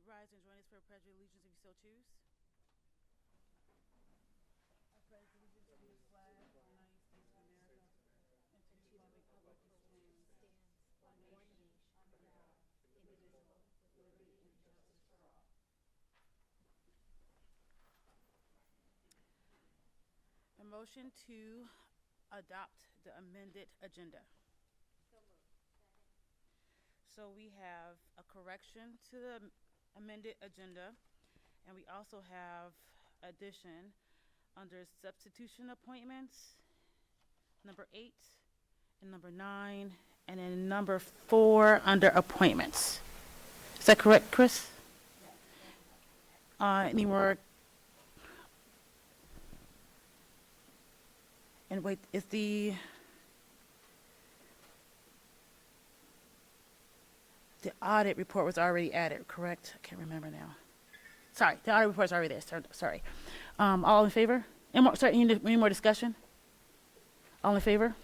rise and join us for a pledge of allegiance if you so choose? I pledge allegiance to the flag of the United States of America and to the republic for which it stands, one nation, under God, indivisible, with liberty and justice for all. A motion to adopt the amended agenda. So we have a correction to the amended agenda, and we also have addition under substitution appointments, number 8 and number 9, and then number 4 under appointments. Is that correct, Chris? Any more? And wait, is the audit report was already added, correct? I can't remember now. Sorry, the audit report's already there. Sorry. All in favor? Any more discussion? All in favor?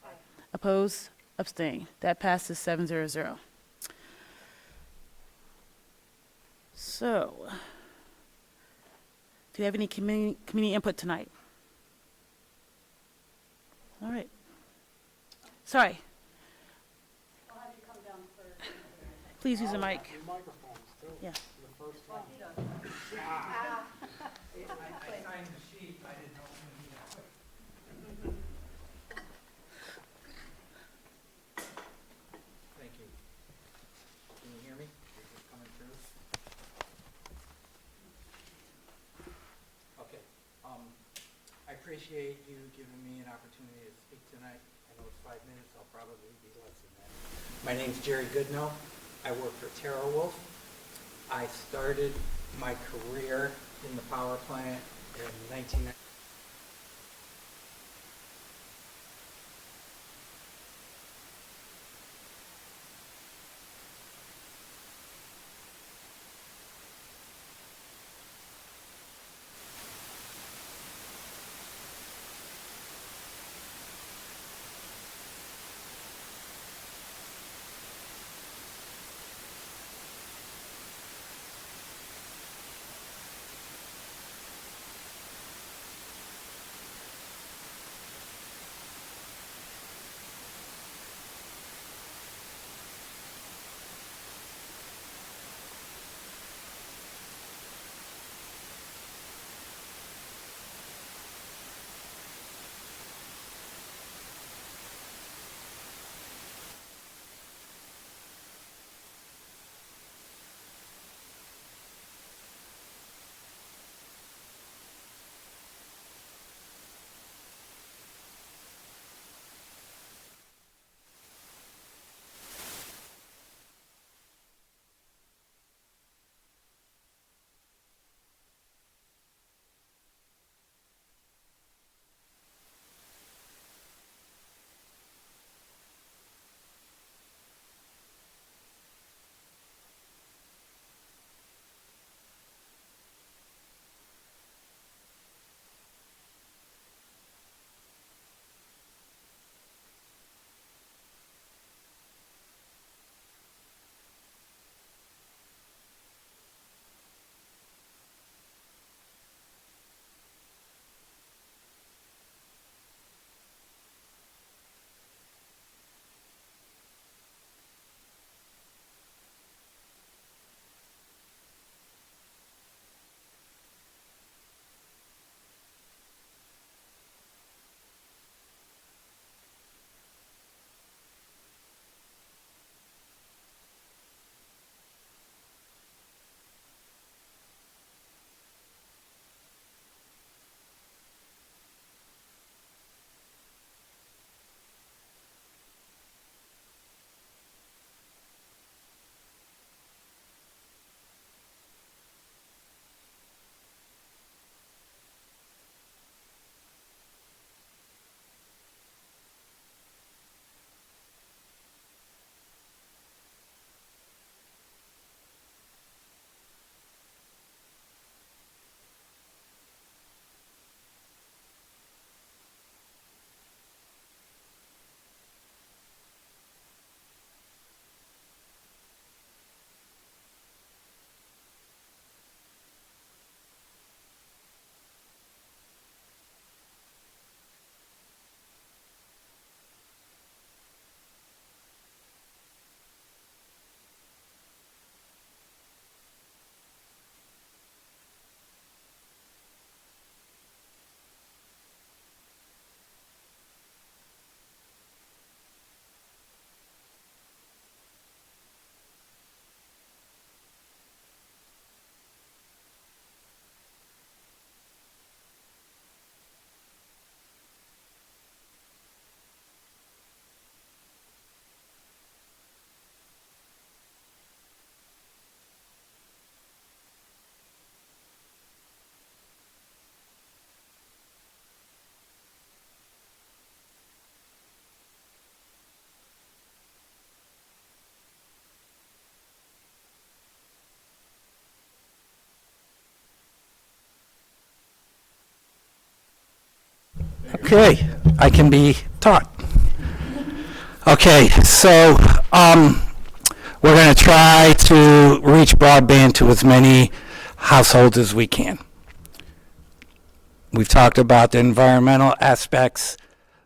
Aye. Oppose? Abstain. That passes 7-0. So, do you have any community input tonight? All right. Sorry. I'll have you come down first. Please use the mic. Your microphones too. Yeah. The first one. I signed the sheet, I didn't know when he had it. Thank you. Can you hear me? Is this coming through? Okay. I appreciate you giving me an opportunity to speak tonight. I know it's 5 minutes, I'll probably be less than that. My name's Jerry Goodnow. I work for TerraWolf. I started my career in the power plant in 1990. Okay, I can be taught. Okay, so we're going to try to reach broadband to as many households as we can. We've talked about the environmental aspects,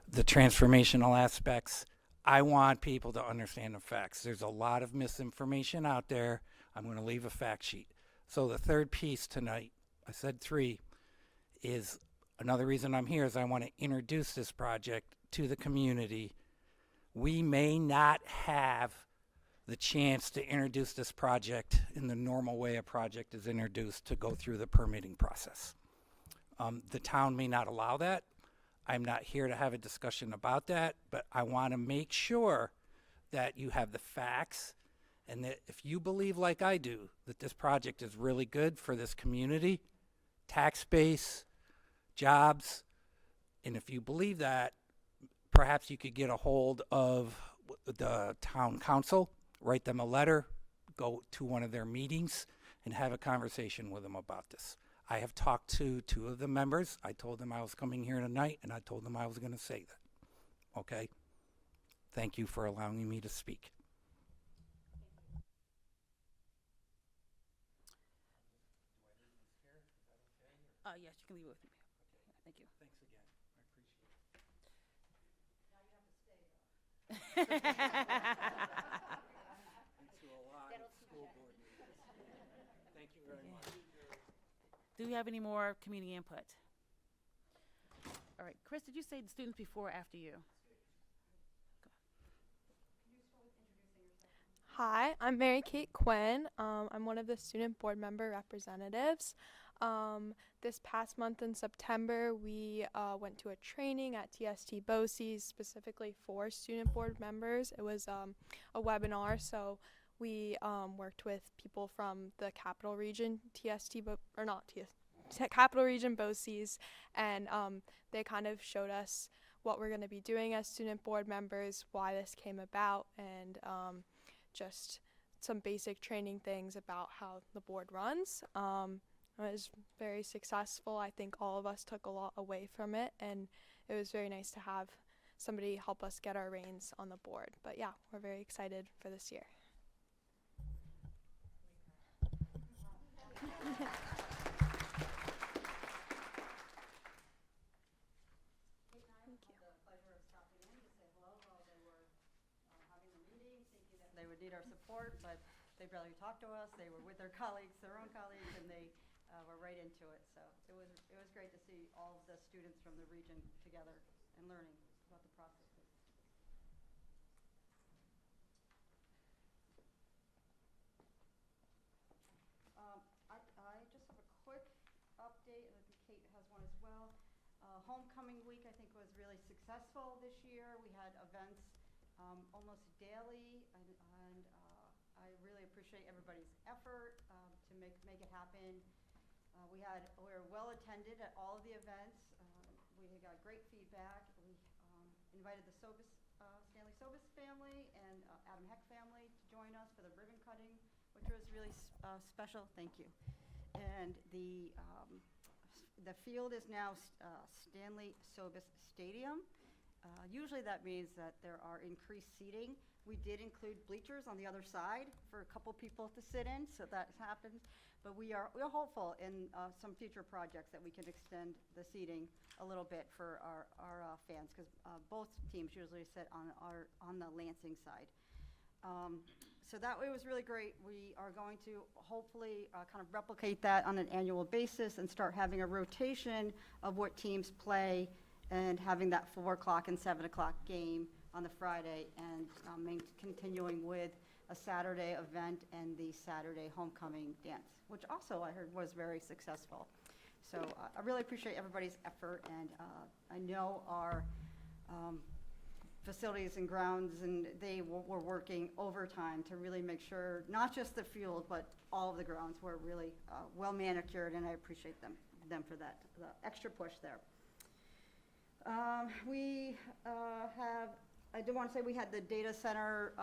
the transformational aspects. I want people to understand the facts. There's a lot of misinformation out there. I'm going to leave a fact sheet. So the third piece tonight, I said 3, is another reason I'm here is I want to introduce this project to the community. We may not have the chance to introduce this project in the normal way a project is introduced, to go through the permitting process. The town may not allow that. I'm not here to have a discussion about that, but I want to make sure that you have the facts, and that if you believe like I do that this project is really good for this community, tax base, jobs, and if you believe that, perhaps you could get a hold of the town council, write them a letter, go to one of their meetings, and have a conversation with them about this. I have talked to 2 of the members. I told them I was coming here tonight, and I told them I was going to say that. Okay? Thank you for allowing me to speak. Yes, you can leave it with me. Thank you. Thanks again. I appreciate it. Into a lot of school board meetings. Thank you very much. Do we have any more community input? All right, Chris, did you say the students before or after you? Hi, I'm Mary Kate Quinn. I'm one of the student board member representatives. This past month in September, we went to a training at TST BOCES specifically for student board members. It was a webinar, so we worked with people from the Capital Region Capital Region BOCES, and they kind of showed us what we're going to be doing as student board members, why this came about, and just some basic training things about how the board runs. It was very successful. I think all of us took a lot away from it, and it was very nice to have somebody help us get our reins on the board. But yeah, we're very excited for this year. They would need our support, but they barely talked to us. They were with their colleagues, their own colleagues, and they were right into it. So it was great to see all of the students from the region together and learning about the processes. I just have a quick update, and I think Kate has one as well. Homecoming week, I think, was really successful this year. We had events almost daily, and I really appreciate everybody's effort to make it happen. We were well attended at all of the events. We got great feedback. We invited the Stanley Sobis family and Adam Heck family to join us for the ribbon cutting, which was really special. Thank you. And the field is now Stanley Sobis Stadium. Usually that means that there are increased seating. We did include bleachers on the other side for a couple people to sit in, so that happens. But we're hopeful in some future projects that we can extend the seating a little bit for our fans, because both teams usually sit on the Lansing side. So that way was really great. We are going to hopefully kind of replicate that on an annual basis and start having a rotation of what teams play, and having that 4 o'clock and 7 o'clock game on the Friday, and continuing with a Saturday event and the Saturday homecoming dance, which also I heard was very successful. So I really appreciate everybody's effort, and I know our facilities and grounds, and they were working overtime to really make sure not just the field, but all of the grounds were really well manicured, and I appreciate them for that, the extra push there. I do want to say we had the data center,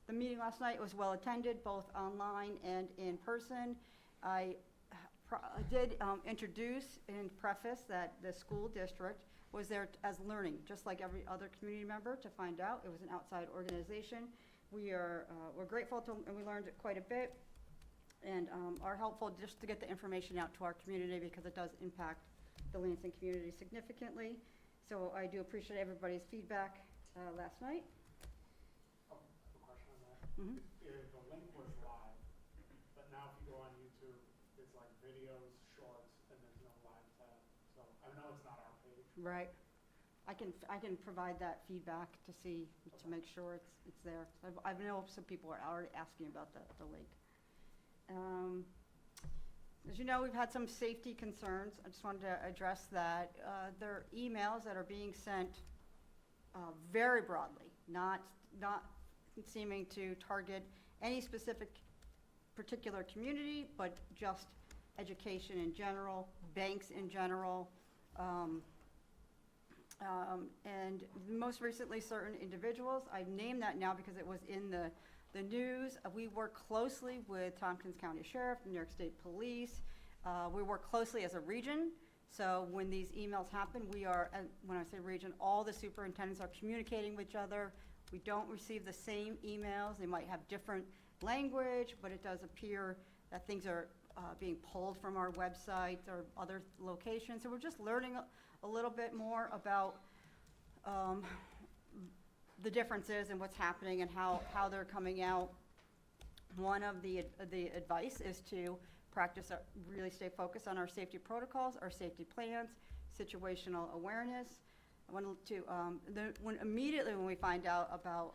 the meeting last night was well attended, both online and in person. I did introduce and preface that the school district was there as learning, just like every other community member, to find out. It was an outside organization. We're grateful to, and we learned quite a bit, and are helpful just to get the information out to our community because it does impact the Lansing community significantly. So I do appreciate everybody's feedback last night. Oh, I have a question on that. Mhm. The link was live, but now if you go on YouTube, it's like videos, shorts, and there's no live tab. So I know it's not our page. Right. I can provide that feedback to see, to make sure it's there. I know some people are already asking about the link. As you know, we've had some safety concerns. I just wanted to address that. There are emails that are being sent very broadly, not seeming to target any specific particular community, but just education in general, banks in general, and most recently certain individuals. I've named that now because it was in the news. We work closely with Tompkins County Sheriff, New York State Police. We work closely as a region. So when these emails happen, we are, when I say region, all the superintendents are communicating with each other. We don't receive the same emails. They might have different language, but it does appear that things are being pulled from our website or other locations. So we're just learning a little bit more about the differences and what's happening and how they're coming out. One of the advice is to practice, really stay focused on our safety protocols, our safety plans, situational awareness. I want to, immediately when we find out about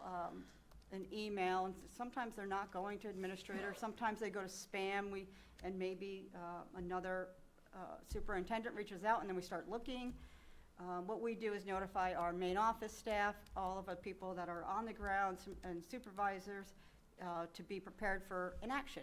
an email, and sometimes they're not going to administrator, sometimes they go to spam, and maybe another superintendent reaches out and then we start looking. What we do is notify our main office staff, all of the people that are on the ground and supervisors to be prepared for an action,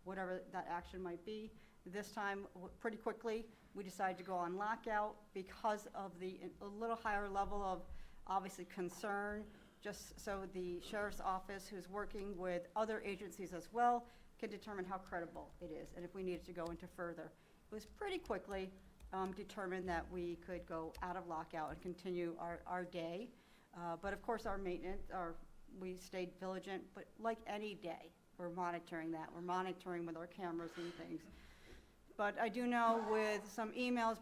whatever that action might be. This time, pretty quickly, we decided to go on lockout because of a little higher level of obviously concern, just so the sheriff's office, who's working with other agencies as well, can determine how credible it is and if we needed to go into further. It was pretty quickly determined that we could go out of lockout and continue our day. But of course, our maintenance, we stayed vigilant, but like any day, we're monitoring that. We're monitoring with our cameras and things. But I do know with some emails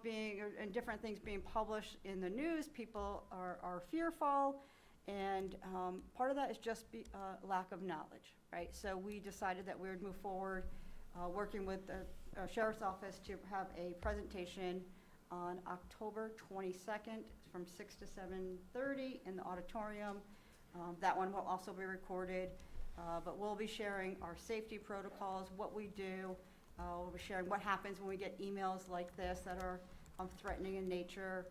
and different things being published in the news, people are fearful, and part of that is just lack of knowledge, right? So we decided that we would move forward, working with the Sheriff's Office to have a presentation on October 22nd from 6 to 7:30 in the auditorium. That one will also be recorded, but we'll be sharing our safety protocols, what we do. We'll be sharing what happens when we get emails like this that are threatening in nature,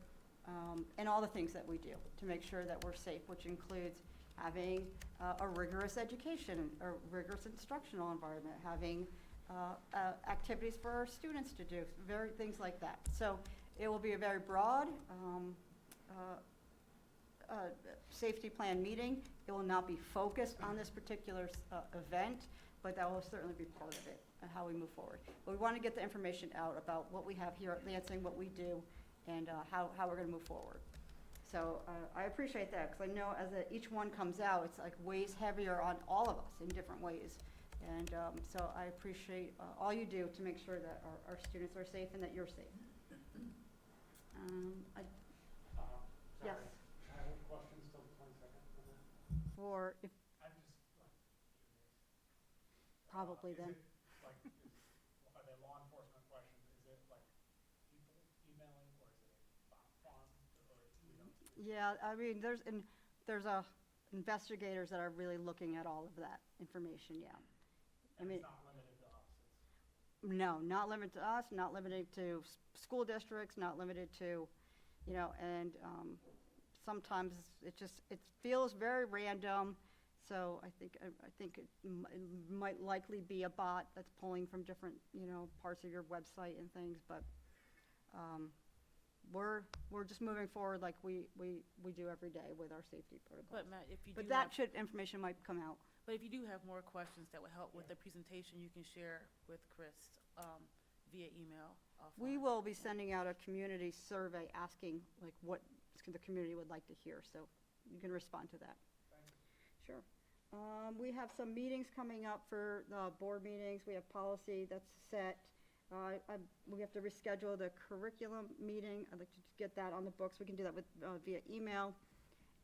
and all the things that we do to make sure that we're safe, which includes having a rigorous education, a rigorous instructional environment, having activities for our students to do, things like that. So it will be a very broad safety plan meeting. It will not be focused on this particular event, but that will certainly be part of it and how we move forward. But we want to get the information out about what we have here at Lansing, what we do, and how we're going to move forward. So I appreciate that, because I know as each one comes out, it's like weighs heavier on all of us in different ways. And so I appreciate all you do to make sure that our students are safe and that you're safe. Sorry. Yes. I have questions till the 22nd on that. For, if, I'm just like curious. probably Is then. it, like, are they law enforcement questions? Is it like people emailing, or is it a font, or we don't? Yeah, I mean, there's investigators that are really looking at all of that information, yeah. I And mean, it's not limited to us. no, not limited to us, not limited to school districts, not limited to, and sometimes it feels very random. So I think it might likely be a bot that's pulling from different, parts of your website and things, but we're just moving forward like we do every day with our safety protocols. But Matt, if you do But have, information might come out. but if you do have more questions that would help with the presentation, you can share with Chris via email. We offline. will be sending out a community survey asking like what the community would like to hear, so you can respond to that. Sure. We have some meetings coming up for the board meetings. We have policy that's set. We have to reschedule the curriculum meeting. I'd like to get that on the books. We can do that with via email.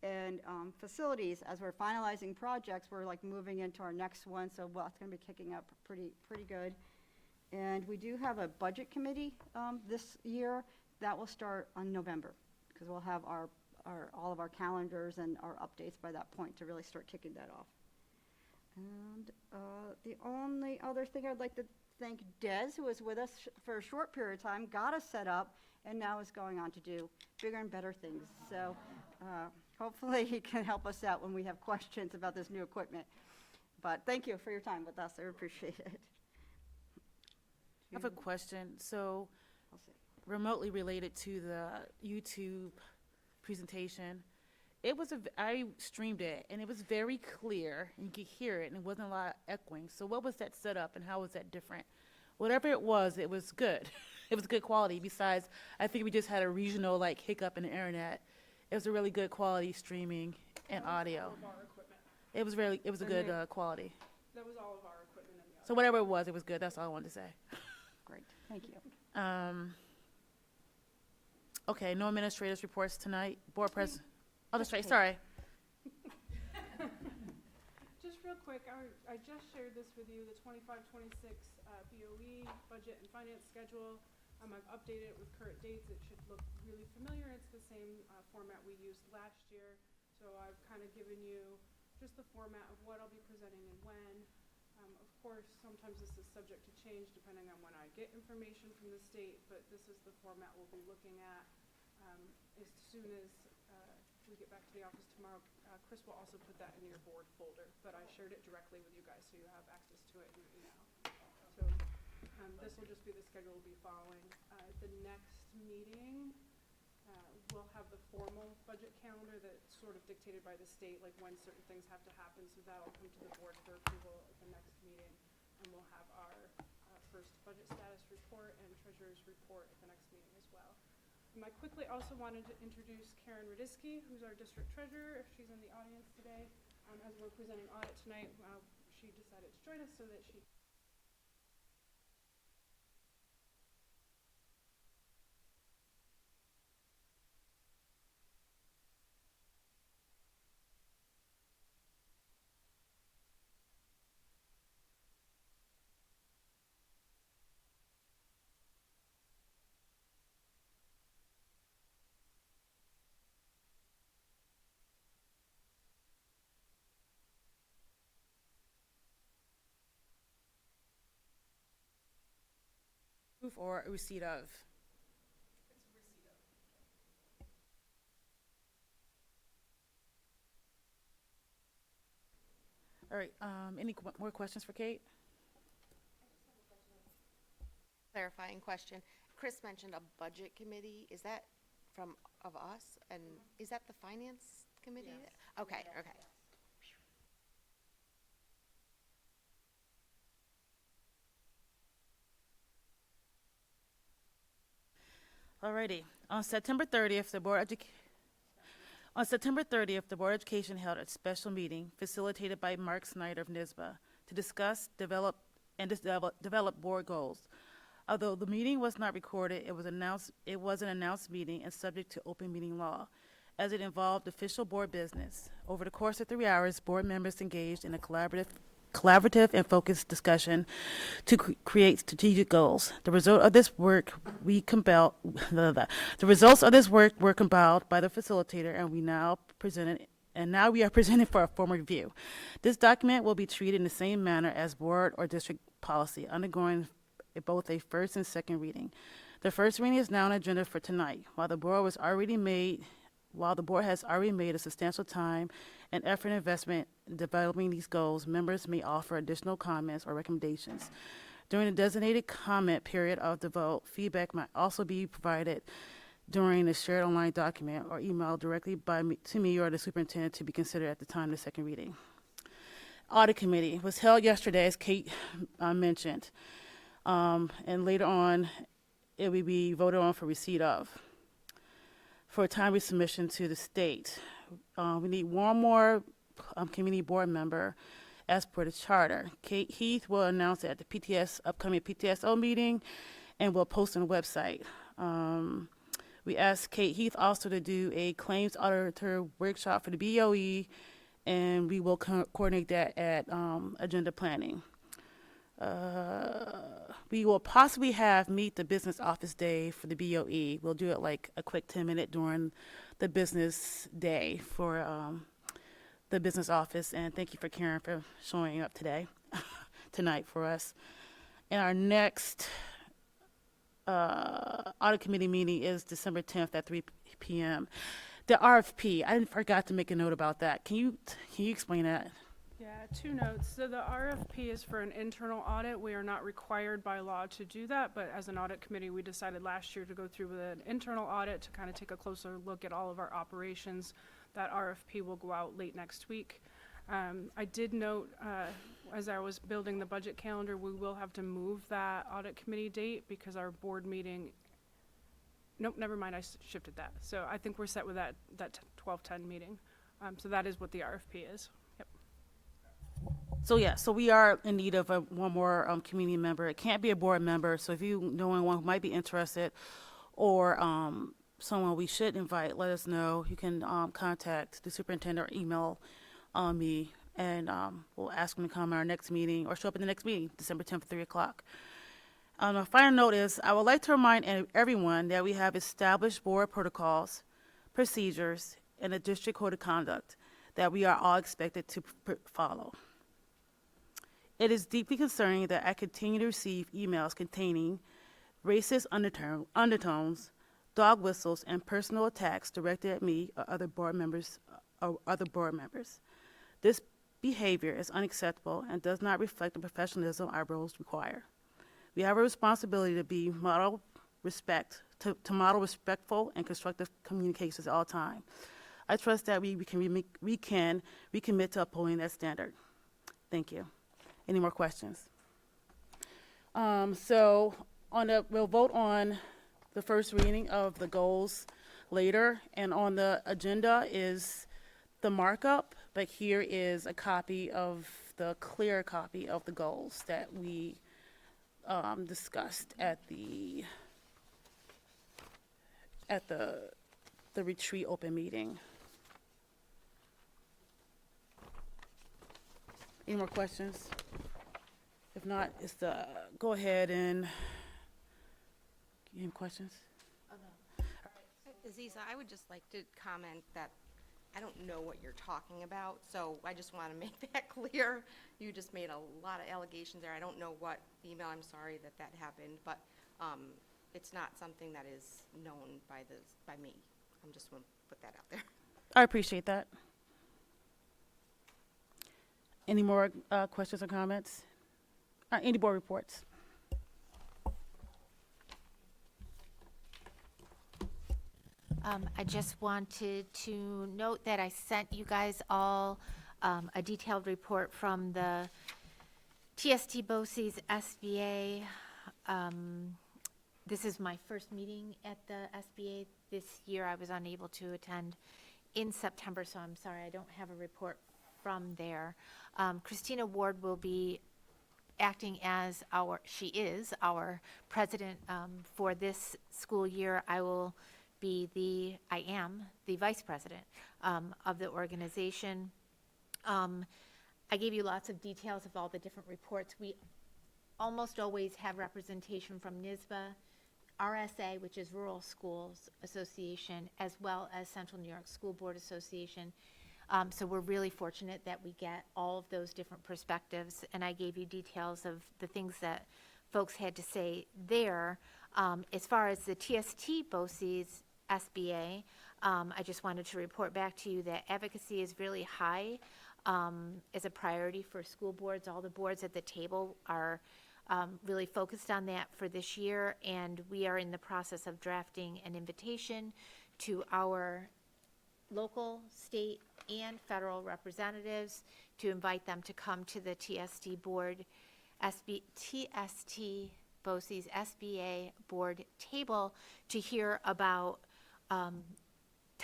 And facilities, as we're finalizing projects, we're like moving into our next one, so well, it's going to be kicking up pretty good. And we do have a budget committee this year. That will start on November, because we'll have all of our calendars and our updates by that point to really start kicking that off. And the only other thing I'd like to thank Des, who was with us for a short period of time, got us set up, and now is going on to do bigger and better things. So hopefully he can help us out when we have questions about this new equipment. But thank you for your time with us. I appreciate it. I have a question. So I'll see. remotely related to the YouTube presentation, I streamed it, and it was very clear, and you could hear it, and it wasn't a lot of echoing. So what was that setup, and how was that different? Whatever it was good. It was good quality. Besides, I think we just had a regional hiccup in the internet. It was a really good quality streaming and audio. All of our equipment. It was a good quality. That was all of our equipment in the So whatever it was good. That's all I wanted to say. Great. Thank you. Okay, no administrators reports tonight. Board president. Oh, that's right. Okay. Sorry. Just real quick, I just shared this with you, the 25-26 BOE budget and finance schedule. I've updated it with current dates. It should look really familiar. It's the same format we used last year. So I've kind of given you just the format of what I'll be presenting and when. Of course, sometimes this is subject to change depending on when I get information from the state, but this is the format we'll be looking at. As soon as we get back to the office tomorrow, Chris will also put that in your board folder, but I shared it directly with you guys so you have access to it in your email. So this will just be the schedule we'll be following. The next meeting, we'll have the formal budget calendar that's sort of dictated by the state, like when certain things have to happen, so that'll come to the board for approval at the next meeting. And we'll have our first budget status report and treasurer's report at the next meeting as well. I quickly also wanted to introduce Karen Radisky, who's our district treasurer, if she's in the audience today. As we're presenting audit tonight, she decided to join us so that she Proof or receipt of. All right, any more questions for Kate? Clarifying question. Chris mentioned a budget committee. Is that of us? And is that the finance committee? Yes. Okay, okay. Alrighty. On September 30th, the Board of Education held a special meeting facilitated by Mark Snyder of NISBA to discuss, develop board goals. Although the meeting was not recorded, it was an announced meeting and subject to open meeting law, as it involved official board business. Over the course of 3 hours, board members engaged in a collaborative and focused discussion to create strategic goals. The result of this work were compiled by the facilitator, and we are presented for a formal review. This document will be treated in the same manner as board or district policy, undergoing both a first and second reading. The first reading is now on agenda for tonight. While the board has already made a substantial time and effort investment in developing these goals, members may offer additional comments or recommendations. During the designated comment period of the vote, feedback might also be provided during the shared online document or emailed directly to me or the superintendent to be considered at the time of the second reading. Audit committee was held yesterday, as Kate mentioned, and later on it will be voted on for receipt of. for timely submission to the state. We need one more community board member as per the charter. Kate Heath will announce it at the upcoming PTSO meeting and will post on the website. We asked Kate Heath also to do a claims auditor workshop for the BOE, and we will coordinate that at agenda planning. We will possibly meet the business office day for the BOE. We'll do it like a quick 10-minute during the business day for the business office. And thank you for Karen for showing up tonight for us. And our next audit committee meeting is December 10th at 3 p.m. The RFP, I forgot to make a note about that. Can you explain that? Yeah, 2 notes. So the RFP is for an internal audit. We are not required by law to do that, but as an audit committee, we decided last year to go through with an internal audit to kind of take a closer look at all of our operations. That RFP will go out late next week. I did note, as I was building the budget calendar, we will have to move that audit committee date because our board meeting, nope, never mind, I shifted that. So I think we're set with that 12:10 meeting. So that is what the RFP is. Yep. So we are in need of one more community member. It can't be a board member, so if you know anyone who might be interested or someone we should invite, let us know. You can contact the superintendent or email me, and we'll ask them to come to our next meeting or show up at the next meeting, December 10th, 3 o'clock. A final note is I would like to remind everyone that we have established board protocols, procedures, and a district code of conduct that we are all expected to follow. It is deeply concerning that I continue to receive emails containing racist undertones, dog whistles, and personal attacks directed at me or other board members. This behavior is unacceptable and does not reflect the professionalism our roles require. We have a responsibility to model respectful and constructive communications at all times. I trust that we can recommit to upholding that standard. Thank you. Any more questions? We'll vote on the first reading of the goals later, and on the agenda is the markup, but here is a clear copy of the goals that we discussed at the retreat open meeting. Any more questions? If not, go ahead and, any questions? Aziza, I would just like to comment that I don't know what you're talking about, so I just want to make that clear. You just made a lot of allegations there. I don't know what email, I'm sorry that happened, but it's not something that is known by me. I'm just going to put that out there. I appreciate that. Any more questions or comments? Any board reports? I just wanted to note that I sent you guys all a detailed report from the TST BOCES SBA. This is my first meeting at the SBA this year. I was unable to attend in September, so I'm sorry I don't have a report from there. Christina Ward will be acting as she is our president for this school year. I am the vice president of the organization. I gave you lots of details of all the different reports. We almost always have representation from NYSBA, RSA, which is Rural Schools Association, as well as Central New York School Board Association. So we're really fortunate that we get all of those different perspectives, and I gave you details of the things that folks had to say there. As far as the TST BOCES SBA, I just wanted to report back to you that advocacy is really high as a priority for school boards. All the boards at the table are really focused on that for this year, and we are in the process of drafting an invitation to our local, state, and federal representatives to invite them to come to the TST BOCES SBA board table to hear about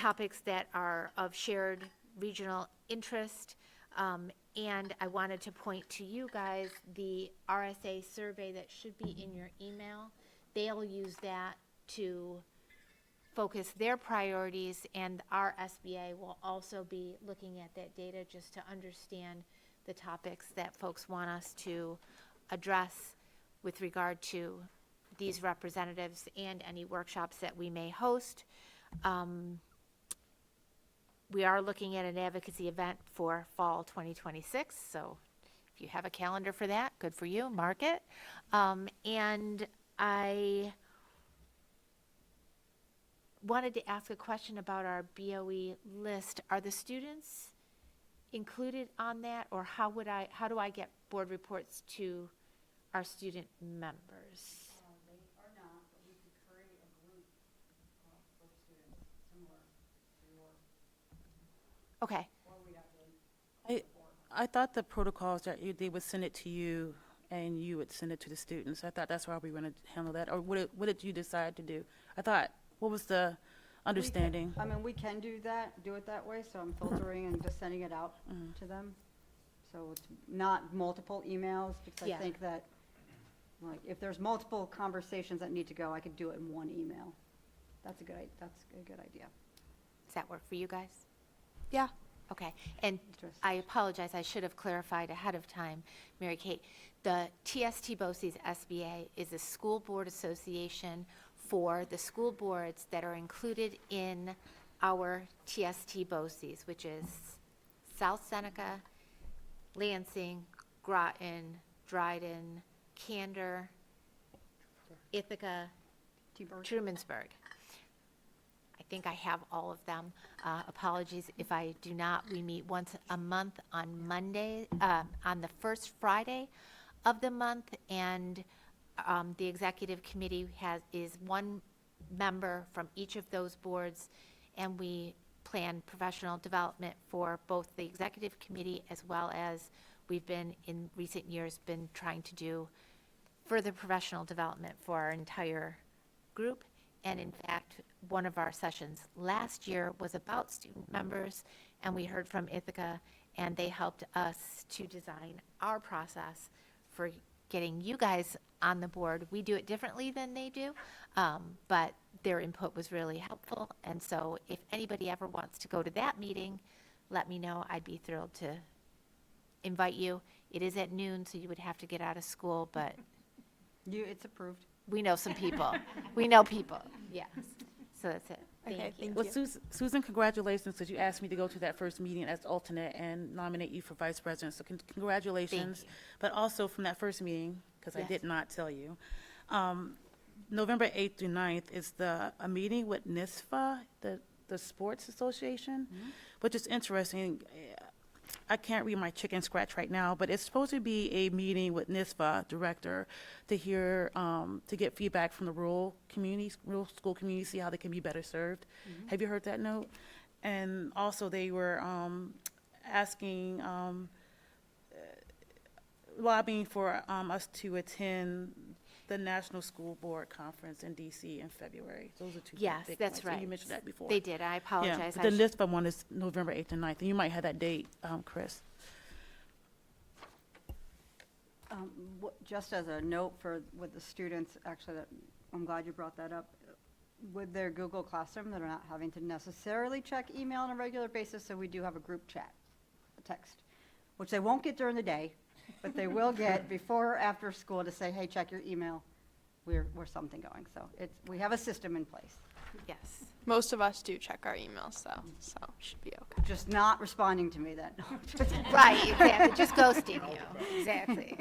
topics that are of shared regional interest. And I wanted to point to you guys the RSA survey that should be in your email. They'll use that to focus their priorities, and our SBA will also be looking at that data just to understand the topics that folks want us to address with regard to these representatives and any workshops that we may host. We are looking at an advocacy event for fall 2026, so if you have a calendar for that, good for you, mark it. And I wanted to ask a question about our BOE list. Are the students included on that, or how do I get board reports to our student members? They are not, but we could create a group for students similar to yours, Okay, or we'd have to. I thought the protocols that they would send it to you and you would send it to the students. I thought that's how we were going to handle that. Or what did you decide to do? What was the understanding? We can do it that way, so I'm filtering and just sending it out to them. So it's not multiple emails, because Yeah. I think that, like, if there's multiple conversations that need to go, I could do it in one email. That's a good idea. does that work for you guys? Yeah. Okay, and Interesting. I apologize, I should have clarified ahead of time, Mary Kate. The TST BOCES SBA is a school board association for the school boards that are included in our TST BOCES, which is South Seneca, Lansing, Groton, Dryden, Candor, Ithaca, T-Bird? Trumansburg. I think I have all of them. Apologies if I do not. We meet once a month on Monday, on the first Friday of the month, and the executive committee is one member from each of those boards, and we plan professional development for both the executive committee as well as we've been, in recent years, been trying to do further professional development for our entire group. And in fact, one of our sessions last year was about student members, and we heard from Ithaca, and they helped us to design our process for getting you guys on the board. We do it differently than they do, but their input was really helpful. And so if anybody ever wants to go to that meeting, let me know. I'd be thrilled to invite you. It is at noon, so you would have to get out of school, but It's approved. we know some people. We know people, yes. So that's it. Okay, Thank you. thank Well, you. Susan, congratulations, because you asked me to go to that first meeting as alternate and nominate you for vice president. So congratulations. you. But also from that first meeting, because I Yes. did not tell you, November 8th through 9th is a meeting with NISFA, the Sports Association, which is interesting. I can't read my chicken scratch right now, but it's supposed to be a meeting with NISFA director to hear, to get feedback from the rural school community, see how they can be better served. Have you heard that note? And also they were asking, lobbying for us to attend the National School Board Conference in DC in February. Those are two Yes, big that's points, and right. you mentioned that before. They did. I Yeah, apologize. but the NISBA one is November 8th and 9th, and you might have that date, Chris. Just as a note with the students, actually, I'm glad you brought that up. With their Google Classroom, they're not having to necessarily check email on a regular basis, so we do have a group chat, a text, which they won't get during the day, but they will get before or after school to say, hey, check your email. We're something going. So we have a system in place. Yes. Most of us do check our emails, though, so should be okay. Just not responding to me then. Right, exactly. Just ghosting you. Exactly.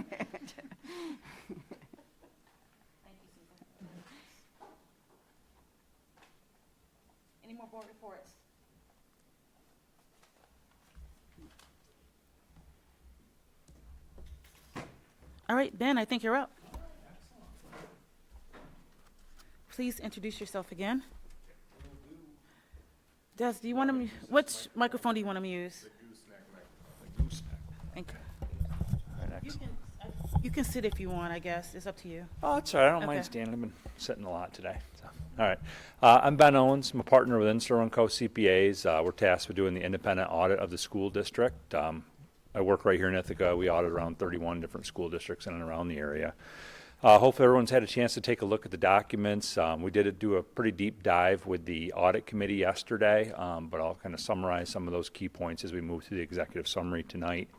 Any more board reports? All right, Ben, I think you're up. Please introduce yourself again. Des, do you want to, which microphone do you want to use? Thank you. You can sit if you want, I guess. It's up to you. Oh, it's all right. I don't Okay. mind standing. I've been sitting a lot today. So. All right. I'm Ben Owens. I'm a partner with Inster & Co. CPAs. We're tasked with doing the independent audit of the school district. I work right here in Ithaca. We audit around 31 different school districts in and around the area. Hopefully everyone's had a chance to take a look at the documents. We did do a pretty deep dive with the audit committee yesterday, but I'll kind of summarize some of those key points as we move through the executive summary tonight.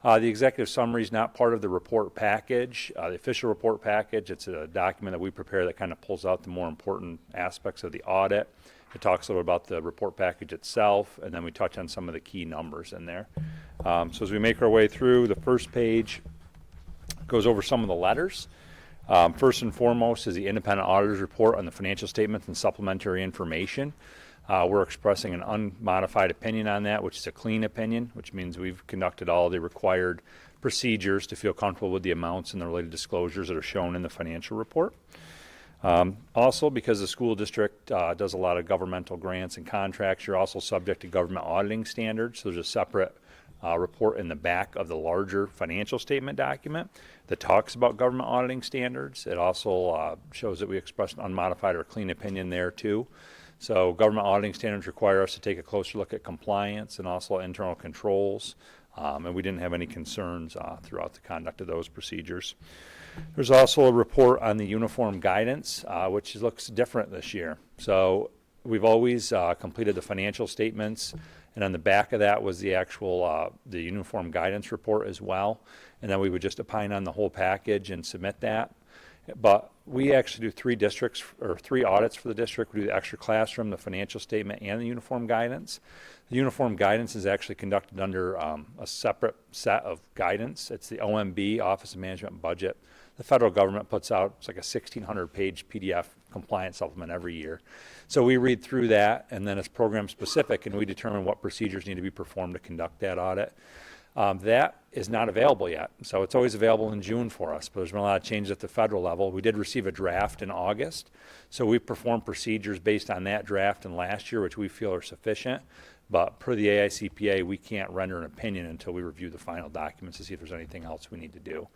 The executive summary is not part of the report package, the official report package. It's a document that we prepare that kind of pulls out the more important aspects of the audit. It talks a little about the report package itself, and then we touch on some of the key numbers in there. So as we make our way through, the first page goes over some of the letters. First and foremost is the independent auditor's report on the financial statements and supplementary information. We're expressing an unmodified opinion on that, which is a clean opinion, which means we've conducted all the required procedures to feel comfortable with the amounts and the related disclosures that are shown in the financial report. Also, because the school district does a lot of governmental grants and contracts, you're also subject to government auditing standards. So there's a separate report in the back of the larger financial statement document that talks about government auditing standards. It also shows that we expressed an unmodified or clean opinion there too. So government auditing standards require us to take a closer look at compliance and also internal controls, and we didn't have any concerns throughout the conduct of those procedures. There's also a report on the uniform guidance, which looks different this year. So we've always completed the financial statements, and on the back of that was the actual the uniform guidance report as well, and then we would just opine on the whole package and submit that. But we actually do three audits for the district. We do the extra classroom, the financial statement, and the uniform guidance. The uniform guidance is actually conducted under a separate set of guidance. It's the OMB, Office of Management and Budget. The federal government puts out, it's like a 1,600-page PDF compliance supplement every year. So we read through that, and then it's program specific, and we determine what procedures need to be performed to conduct that audit. That is not available yet. So it's always available in June for us, but there's been a lot of changes at the federal level. We did receive a draft in August, so we performed procedures based on that draft in last year, which we feel are sufficient. But per the AICPA, we can't render an opinion until we review the final documents to see if there's anything else we need to do.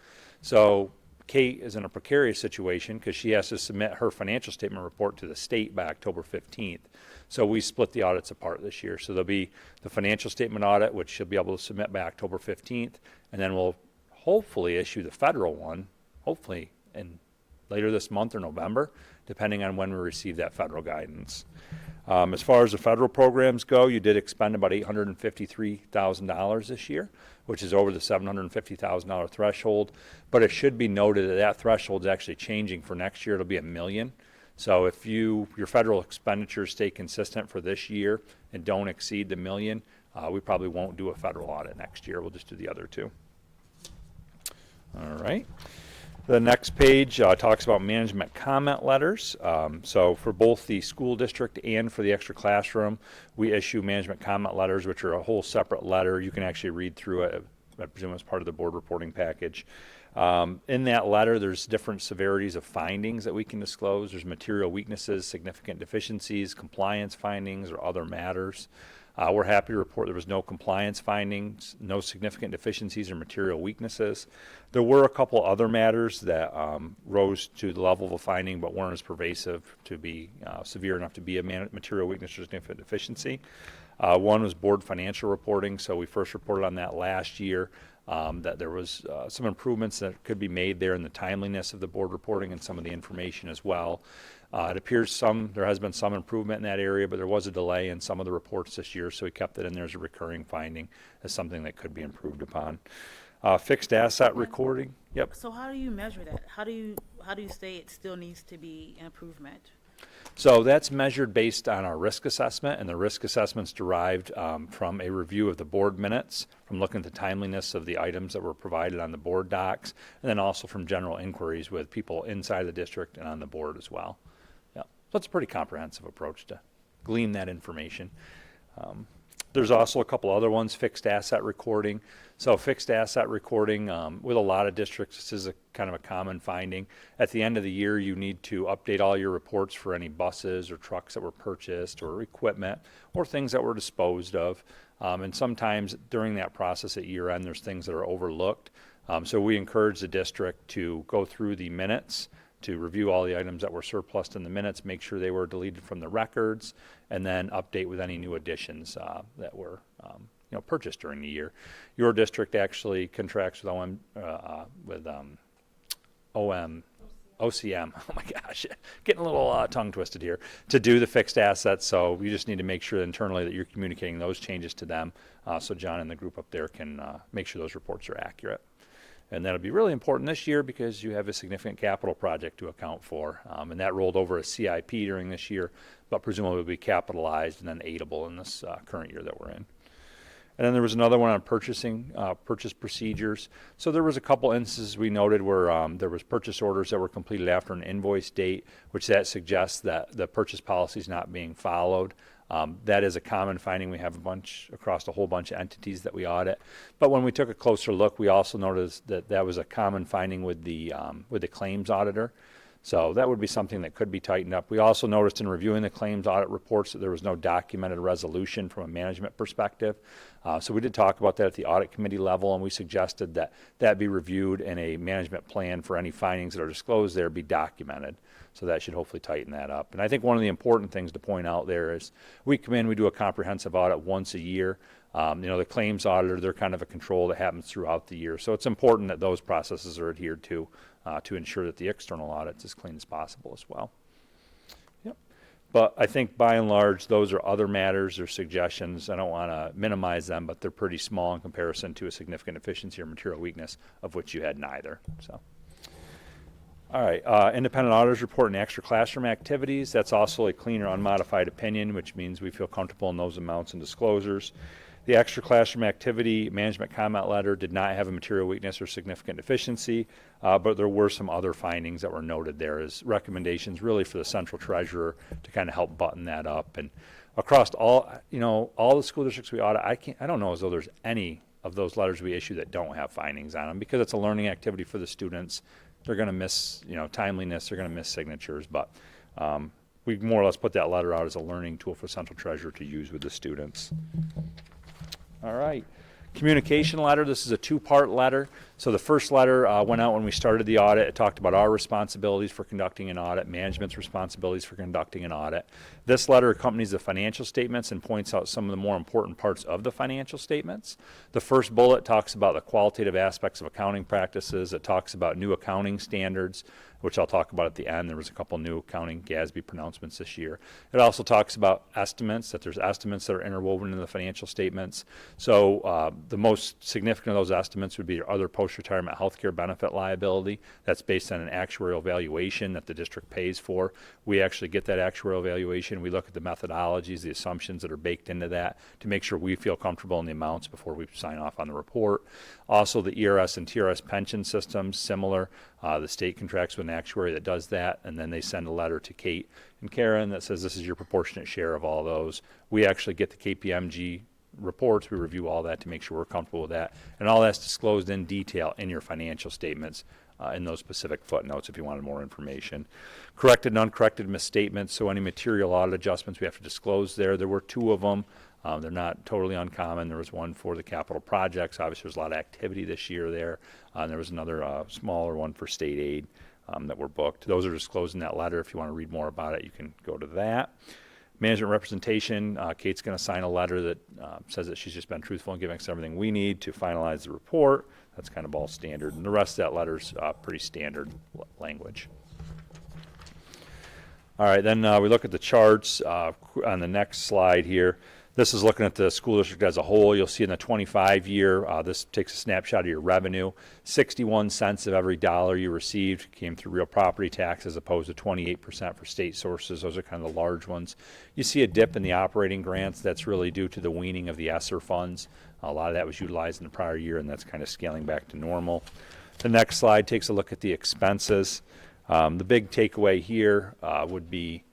So Kate is in a precarious situation because she has to submit her financial statement report to the state by October 15th. So we split the audits apart this year. So there'll be the financial statement audit, which she'll be able to submit by October 15th, and then we'll hopefully issue the federal one, hopefully in later this month or November, depending on when we receive that federal guidance. As far as the federal programs go, you did expend about $853,000 this year, which is over the $750,000 threshold. But it should be noted that that threshold is actually changing for next year. It'll be $1 million. So if your federal expenditures stay consistent for this year and don't exceed the $1 million, we probably won't do a federal audit next year. We'll just do the other two. All right. The next page talks about management comment letters. So for both the school district and for the extra classroom, we issue management comment letters, which are a whole separate letter. You can actually read through it, I presume, as part of the board reporting package. In that letter, there's different severities of findings that we can disclose. There's material weaknesses, significant deficiencies, compliance findings, or other matters. We're happy to report there was no compliance findings, no significant deficiencies or material weaknesses. There were a couple other matters that rose to the level of a finding but weren't as pervasive to be severe enough to be a material weakness or significant deficiency. One was board financial reporting, so we first reported on that last year. That there was some improvements that could be made there in the timeliness of the board reporting and some of the information as well. It appears there has been some improvement in that area, but there was a delay in some of the reports this year, so we kept it in there as a recurring finding as something that could be improved upon. Fixed asset recording. Yep. So how do you measure that? How do you say it still needs to be an improvement? So that's measured based on our risk assessment, and the risk assessment's derived from a review of the board minutes, from looking at the timeliness of the items that were provided on the board docs, and then also from general inquiries with people inside the district and on the board as well. Yeah, so it's a pretty comprehensive approach to glean that information. There's also a couple other ones, fixed asset recording. So fixed asset recording, with a lot of districts, this is a kind of a common finding. At the end of the year, you need to update all your reports for any buses or trucks that were purchased or equipment or things that were disposed of. And sometimes during that process at year end, there's things that are overlooked. So we encourage the district to go through the minutes to review all the items that were surplused in the minutes, make sure they were deleted from the records, and then update with any new additions that were purchased during the year. Your district actually contracts with OCM, oh my gosh, getting a little tongue twisted here, to do the fixed assets. So we just need to make sure internally that you're communicating those changes to them, so John and the group up there can make sure those reports are accurate. And that'll be really important this year because you have a significant capital project to account for. And that rolled over a CIP during this year, but presumably will be capitalized and then aidable in this current year that we're in. And then there was another one on purchase procedures. So there was a couple instances we noted where there was purchase orders that were completed after an invoice date, which that suggests that the purchase policy is not being followed. That is a common finding. We have across a whole bunch of entities that we audit. But when we took a closer look, we also noticed that that was a common finding with the claims auditor. So that would be something that could be tightened up. We also noticed in reviewing the claims audit reports that there was no documented resolution from a management perspective. So we did talk about that at the audit committee level, and we suggested that that be reviewed and a management plan for any findings that are disclosed there be documented. So that should hopefully tighten that up. And I think one of the important things to point out there is we come in, we do a comprehensive audit once a year. The claims auditor, they're kind of a control that happens throughout the year. So it's important that those processes are adhered to ensure that the external audit's as clean as possible as well. Yep. But I think by and large, those are other matters or suggestions. I don't want to minimize them, but they're pretty small in comparison to a significant efficiency or material weakness of which you had neither. So. All right, independent auditors report and extra classroom activities. That's also a clean or unmodified opinion, which means we feel comfortable in those amounts and disclosures. The extra classroom activity management comment letter did not have a material weakness or significant deficiency, but there were some other findings that were noted there as recommendations really for the central treasurer to kind of help button that up. And across all the school districts we audit, I don't know as though there's any of those letters we issue that don't have findings on them because it's a learning activity for the students. They're going to miss, timeliness, they're going to miss signatures, but we more or less put that letter out as a learning tool for central treasurer to use with the students. All right. Communication letter. This is a two-part letter. So the first letter went out when we started the audit. It talked about our responsibilities for conducting an audit, management's responsibilities for conducting an audit. This letter accompanies the financial statements and points out some of the more important parts of the financial statements. The first bullet talks about the qualitative aspects of accounting practices. It talks about new accounting standards, which I'll talk about at the end. There was a couple new accounting GASB pronouncements this year. It also talks about estimates, that there's estimates that are interwoven in the financial statements. So the most significant of those estimates would be your other post-retirement health care benefit liability. That's based on an actuarial valuation that the district pays for. We actually get that actuarial valuation. We look at the methodologies, the assumptions that are baked into that to make sure we feel comfortable in the amounts before we sign off on the report. Also, the ERS and TRS pension systems, similar. The state contracts with an actuary that does that, and then they send a letter to Kate and Karen that says this is your proportionate share of all those. We actually get the KPMG reports. We review all that to make sure we're comfortable with that. And all that's disclosed in detail in your financial statements in those specific footnotes if you wanted more information. Corrected and uncorrected misstatements, so any material audit adjustments we have to disclose there. There were two of them. They're not totally uncommon. There was one for the capital projects. Obviously, there's a lot of activity this year there. And there was another smaller one for state aid that were booked. Those are disclosed in that letter. If you want to read more about it, you can go to that. Management representation, Kate's going to sign a letter that says that she's just been truthful and giving us everything we need to finalize the report. That's kind of all standard. And the rest of that letter's pretty standard language. All right, then we look at the charts on the next slide here. This is looking at the school district as a whole. You'll see in the 25 year, this takes a snapshot of your revenue. 61 cents of every dollar you received came through real property tax as opposed to 28% for state sources. Those are kind of the large ones. You see a dip in the operating grants. That's really due to the weaning of the ESSER funds. A lot of that was utilized in the prior year, and that's kind of scaling back to normal. The next slide takes a look at the expenses. The big takeaway here would be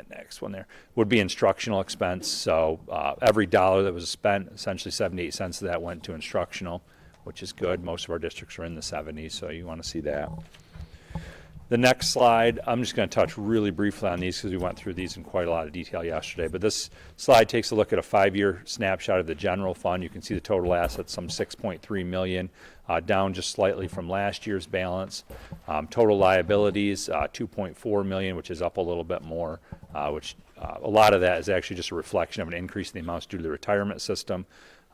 next one there would be instructional expense. So every dollar that was spent, essentially 78 cents of that went to instructional, which is good. Most of our districts are in the 70s, so you want to see that. The next slide, I'm just going to touch really briefly on these because we went through these in quite a lot of detail yesterday. But this slide takes a look at a 5-year snapshot of the general fund. You can see the total assets, some $6.3 million, down just slightly from last year's balance. Total liabilities, $2.4 million, which is up a little bit more, which a lot of that is actually just a reflection of an increase in the amounts due to the retirement system.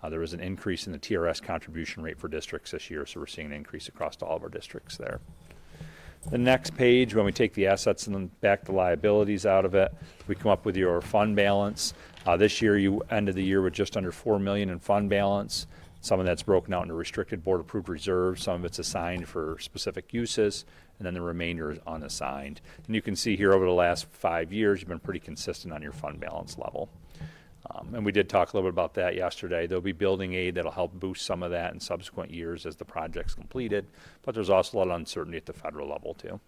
There was an increase in the TRS contribution rate for districts this year, so we're seeing an increase across all of our districts there. The next page, when we take the assets and then back the liabilities out of it, we come up with your fund balance. This year, you ended the year with just under $4 million in fund balance. Some of that's broken out into restricted board-approved reserves. Some of it's assigned for specific uses, and then the remainder is unassigned. And you can see here over the last 5 years, you've been pretty consistent on your fund balance level. And we did talk a little bit about that yesterday. There'll be building aid that'll help boost some of that in subsequent years as the project's completed, but there's also a lot of uncertainty at the federal level too.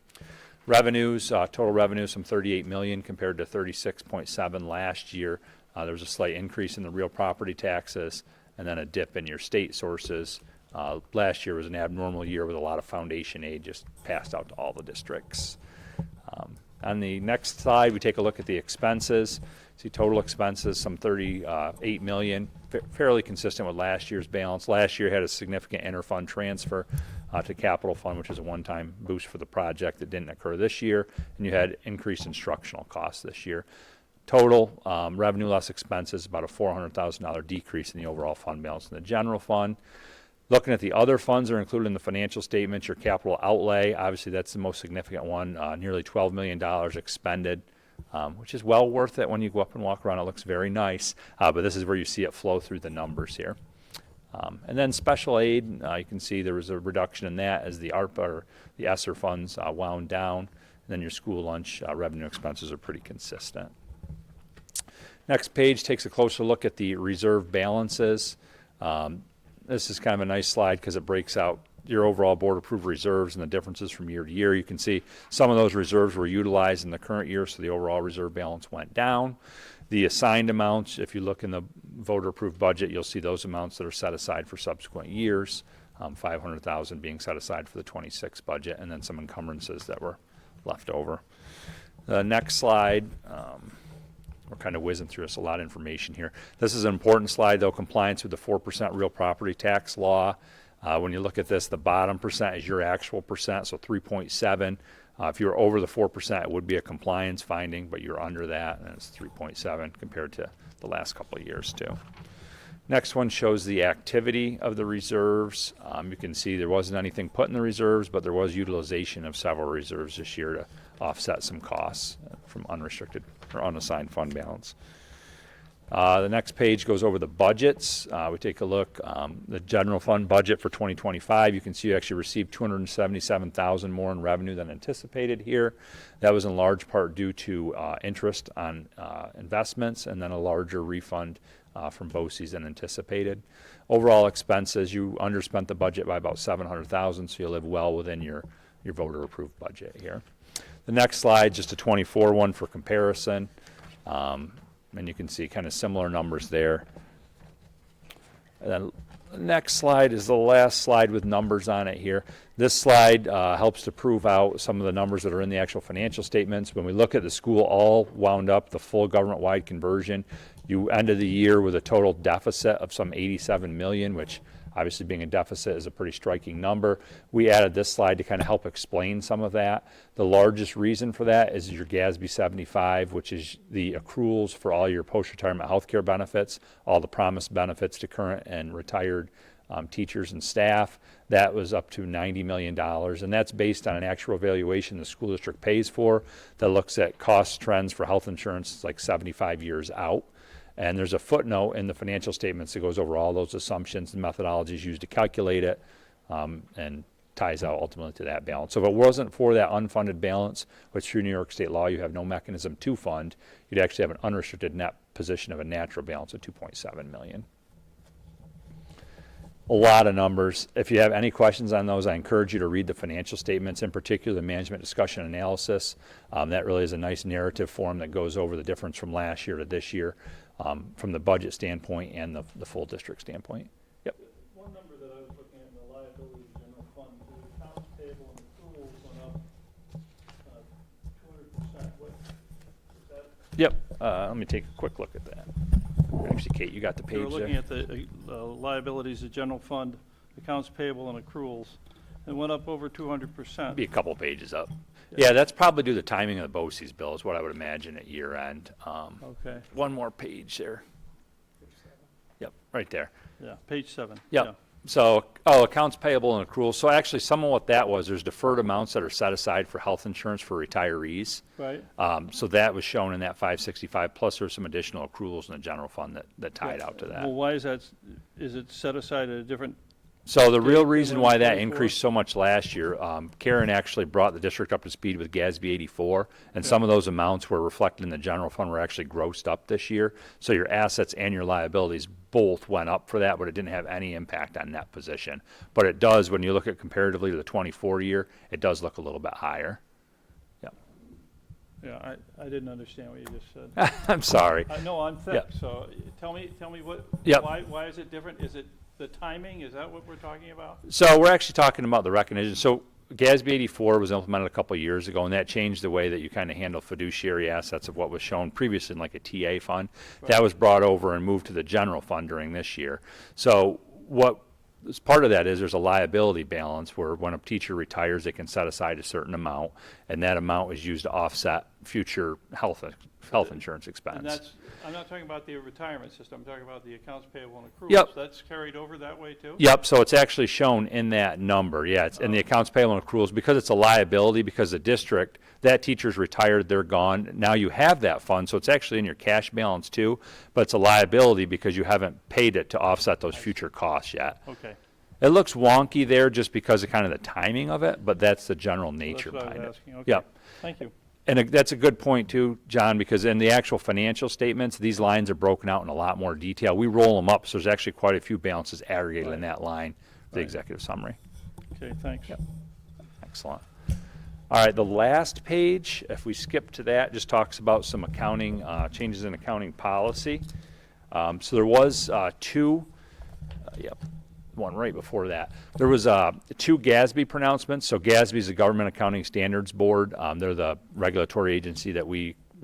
Revenues, total revenue, some $38 million compared to $36.7 last year. There was a slight increase in the real property taxes and then a dip in your state sources. Last year was an abnormal year with a lot of foundation aid just passed out to all the districts. On the next slide, we take a look at the expenses. See total expenses, some $38 million, fairly consistent with last year's balance. Last year had a significant interfund transfer to capital fund, which is a one-time boost for the project that didn't occur this year, and you had increased instructional costs this year. Total revenue less expenses, about a $400,000 decrease in the overall fund balance in the general fund. Looking at the other funds that are included in the financial statements, your capital outlay, obviously that's the most significant one, nearly $12 million expended. Which is well worth it when you go up and walk around. It looks very nice, but this is where you see it flow through the numbers here. And then special aid, you can see there was a reduction in that as the ARPA or the ESSER funds wound down. And then your school lunch revenue expenses are pretty consistent. Next page takes a closer look at the reserve balances. This is kind of a nice slide because it breaks out your overall board-approved reserves and the differences from year to year. You can see some of those reserves were utilized in the current year, so the overall reserve balance went down. The assigned amounts, if you look in the voter-approved budget, you'll see those amounts that are set aside for subsequent years, $500,000 being set aside for the 26 budget, and then some encumbrances that were left over. The next slide, we're kind of whizzing through this, a lot of information here. This is an important slide, though, compliance with the 4% real property tax law. When you look at this, the bottom percent is your actual percent, so 3.7. If you're over the 4%, it would be a compliance finding, but you're under that, and it's 3.7 compared to the last couple of years, too. Next one shows the activity of the reserves. You can see there wasn't anything put in the reserves, but there was utilization of several reserves this year to offset some costs from unrestricted or unassigned fund balance. The next page goes over the budgets. We take a look, the general fund budget for 2025. You can see you actually received $277,000 more in revenue than anticipated here. That was in large part due to interest on investments and then a larger refund from BOCES than anticipated. Overall expenses, you underspent the budget by about $700,000, so you live well within your voter-approved budget here. The next slide, just a 24 one for comparison. And you can see kind of similar numbers there. And then the next slide is the last slide with numbers on it here. This slide helps to prove out some of the numbers that are in the actual financial statements. When we look at the school all wound up, the full government-wide conversion, you ended the year with a total deficit of some $87 million, which obviously being a deficit is a pretty striking number. We added this slide to kind of help explain some of that. The largest reason for that is your GASB 75, which is the accruals for all your post-retirement health care benefits, all the promised benefits to current and retired teachers and staff. That was up to $90 million, and that's based on an actual valuation the school district pays for that looks at cost trends for health insurance like 75 years out. And there's a footnote in the financial statements that goes over all those assumptions and methodologies used to calculate it and ties out ultimately to that balance. So if it wasn't for that unfunded balance, which through New York State law you have no mechanism to fund, you'd actually have an unrestricted net position of a natural balance of $2.7 million. A lot of numbers. If you have any questions on those, I encourage you to read the financial statements, in particular the management discussion analysis. That really is a nice narrative form that goes over the difference from last year to this year. From the budget standpoint and the full district standpoint. Yep. One number that I was looking at in the liability general fund, the accounts payable and accruals went up Yep, let me take a quick look at that. Actually, Kate, you got the We were page looking there? at the liabilities, the general fund, accounts payable and accruals. It went up over 200%. Be a couple pages up. Yeah, that's probably due to the timing of the BOCES bill is what I would imagine at year end. Okay, One more page there. Yep, right there. yeah, page 7. Yep. So, accounts payable and accruals. So actually, some of what that was, there's deferred amounts that are set aside for health insurance for retirees. Right, So that was shown in that 565, plus there's some additional accruals in the general fund that tied out to that. well, why is that, is it set aside at a different, So the real Date reason than why that 24? increased so much last year, Karen actually brought the district up to speed with GASB 84, and some of those amounts were reflected in the general fund were actually grossed up this year. So your assets and your liabilities both went up for that, but it didn't have any impact on net position. But it does, when you look at comparatively to the 24 year, it does look a little bit higher. Yep. yeah, I didn't understand what you just said. I'm sorry. No, I'm thick, Yep. so tell me what, Yep. why is it different? Is it the timing? Is that what we're talking about? So we're actually talking about the recognition. So GASB 84 was implemented a couple of years ago, and that changed the way that you kind of handle fiduciary assets of what was shown previously in like a TA fund. That was brought over and moved to the general fund during this year. So what as part of that is there's a liability balance where when a teacher retires, they can set aside a certain amount, and that amount is used to offset future health insurance expense. And that's, I'm not talking about the retirement system, I'm talking about the accounts payable and accruals. Yep. That's carried over that way too? Yep, so it's actually shown in that number, yeah, it's in the accounts payable and accruals, because it's a liability, because the district, that teacher's retired, they're gone, now you have that fund, so it's actually in your cash balance too, but it's a liability because you haven't paid it to offset those future costs yet. Okay, It looks wonky there just because of kind of the timing of it, but that's the general nature that's what I behind was it. asking, okay. Yep. Thank you. And that's a good point too, John, because in the actual financial statements, these lines are broken out in a lot more detail. We roll them up, so there's actually quite a few balances aggregated in Right. that line, the Right. executive summary. Okay, thanks. Excellent. All right, the last page, if we skip to that, just talks about some accounting, changes in accounting policy. So there was one right before that. There was 2 GASB pronouncements. So GASB is the Government Accounting Standards Board. They're the regulatory agency that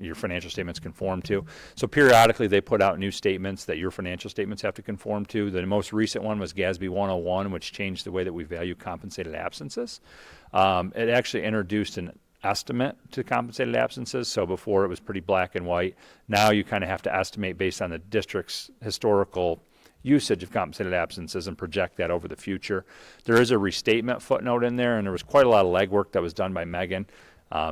your financial statements conform to. So periodically they put out new statements that your financial statements have to conform to. The most recent one was GASB 101, which changed the way that we value compensated absences. It actually introduced an estimate to compensated absences. So before it was pretty black and white. Now you kind of have to estimate based on the district's historical usage of compensated absences and project that over the future. There is a restatement footnote in there, and there was quite a lot of legwork that was done by Megan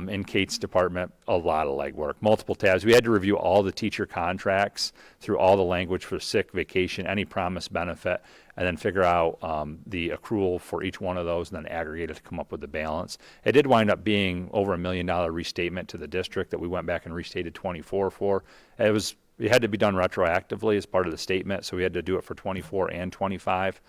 in Kate's department, a lot of legwork, multiple tabs. We had to review all the teacher contracts through all the language for sick, vacation, any promised benefit, and then figure out the accrual for each one of those and then aggregate it to come up with the balance. It did wind up being over $1 million restatement to the district that we went back and restated 24 for. It had to be done retroactively as part of the statement, so we had to do it for 24 and 25.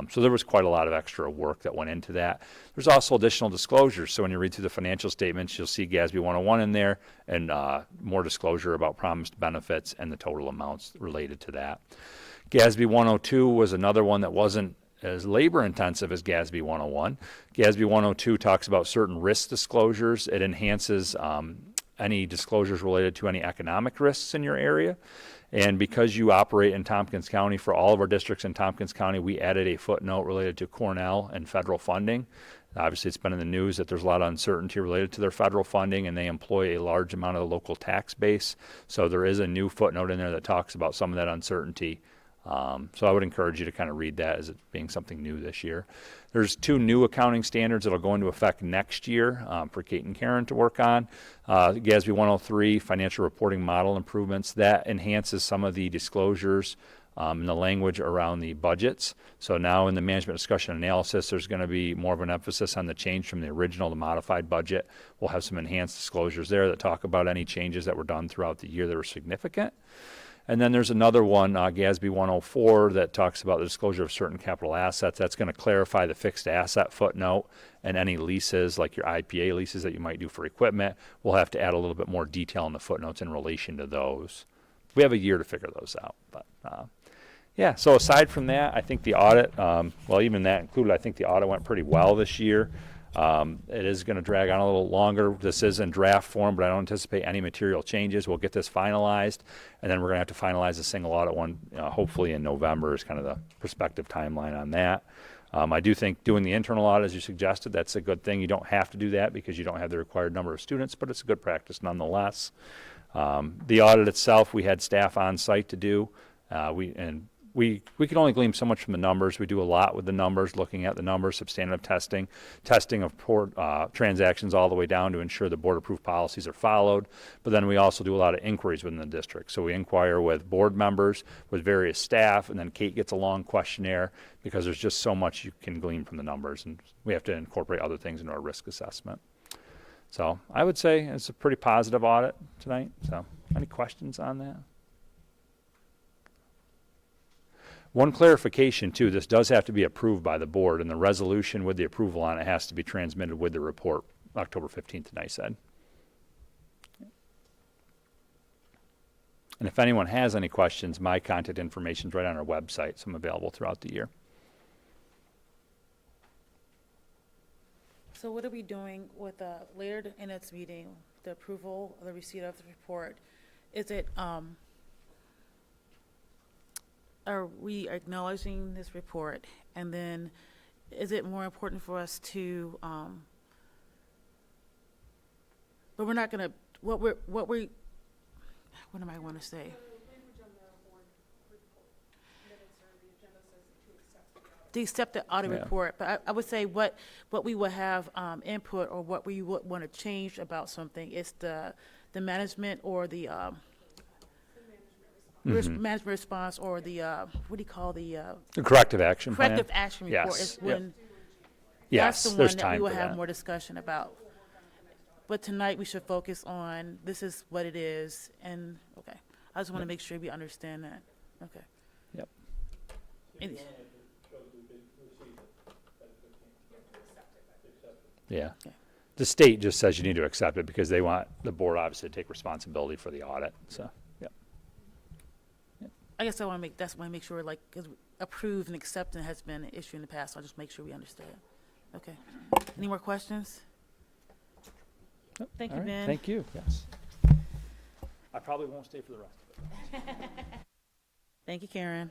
So there was quite a lot of extra work that went into that. There's also additional disclosures. So when you read through the financial statements, you'll see GASB 101 in there and more disclosure about promised benefits and the total amounts related to that. GASB 102 was another one that wasn't as labor intensive as GASB 101. GASB 102 talks about certain risk disclosures. It enhances any disclosures related to any economic risks in your area. And because you operate in Tompkins County, for all of our districts in Tompkins County, we added a footnote related to Cornell and federal funding. Obviously, it's been in the news that there's a lot of uncertainty related to their federal funding, and they employ a large amount of the local tax base. So there is a new footnote in there that talks about some of that uncertainty. So I would encourage you to kind of read that as it being something new this year. There's 2 new accounting standards that will go into effect next year for Kate and Karen to work on. GASB 103, financial reporting model improvements. That enhances some of the disclosures and the language around the budgets. So now in the management discussion analysis, there's going to be more of an emphasis on the change from the original to modified budget. We'll have some enhanced disclosures there that talk about any changes that were done throughout the year that were significant. And then there's another one, GASB 104, that talks about the disclosure of certain capital assets. That's going to clarify the fixed asset footnote and any leases, like your IPA leases that you might do for equipment. We'll have to add a little bit more detail in the footnotes in relation to those. We have a year to figure those out. But yeah, so aside from that, I think the audit, even that included, I think the audit went pretty well this year. It is going to drag on a little longer. This is in draft form, but I don't anticipate any material changes. We'll get this finalized, and then we're going to have to finalize the single audit one, hopefully in November is kind of the prospective timeline on that. I do think doing the internal audit, as you suggested, that's a good thing. You don't have to do that because you don't have the required number of students, but it's a good practice nonetheless. The audit itself, we had staff on site to do. We can only glean so much from the numbers. We do a lot with the numbers, looking at the numbers, substantive testing of transactions all the way down to ensure the board-approved policies are followed. But then we also do a lot of inquiries within the district. So we inquire with board members, with various staff, and then Kate gets a long questionnaire because there's just so much you can glean from the numbers, and we have to incorporate other things into our risk assessment. So I would say it's a pretty positive audit tonight. So any questions on that? One clarification, too, this does have to be approved by the board, and the resolution with the approval on it has to be transmitted with the report October 15th to NICEAD. And if anyone has any questions, my contact information is right on our website, so I'm available throughout the year. So what are we doing with later in its meeting, the approval of the receipt of the report? Is it, are we acknowledging this report? And then is it more important for us to, but we're not gonna, what am I want to say? The language on the board report minutes or the agenda says to accept the audit. To accept the audit Yeah. report, but I would say what we would have input or what we would want to change about something is the management or the management response or the what do you call the Corrective action plan? corrective action report Yes, is yep. when Yes, that's the there's one that time we will for have that. more discussion about. But tonight we should focus on this is what it is, and okay, I just want to make sure we understand that. Okay. Yep. Any- Yeah. Okay. The state just says you need to accept it because they want the board obviously to take responsibility for the audit, so, yep. I guess I want to make sure, like, because approved and accepted has been an issue in the past, so I'll just make sure we understand. Okay. Any more questions? Yep. Thank All you, right. Ben. Thank you, yes. I probably won't stay for the rest of it. Thank you, Karen.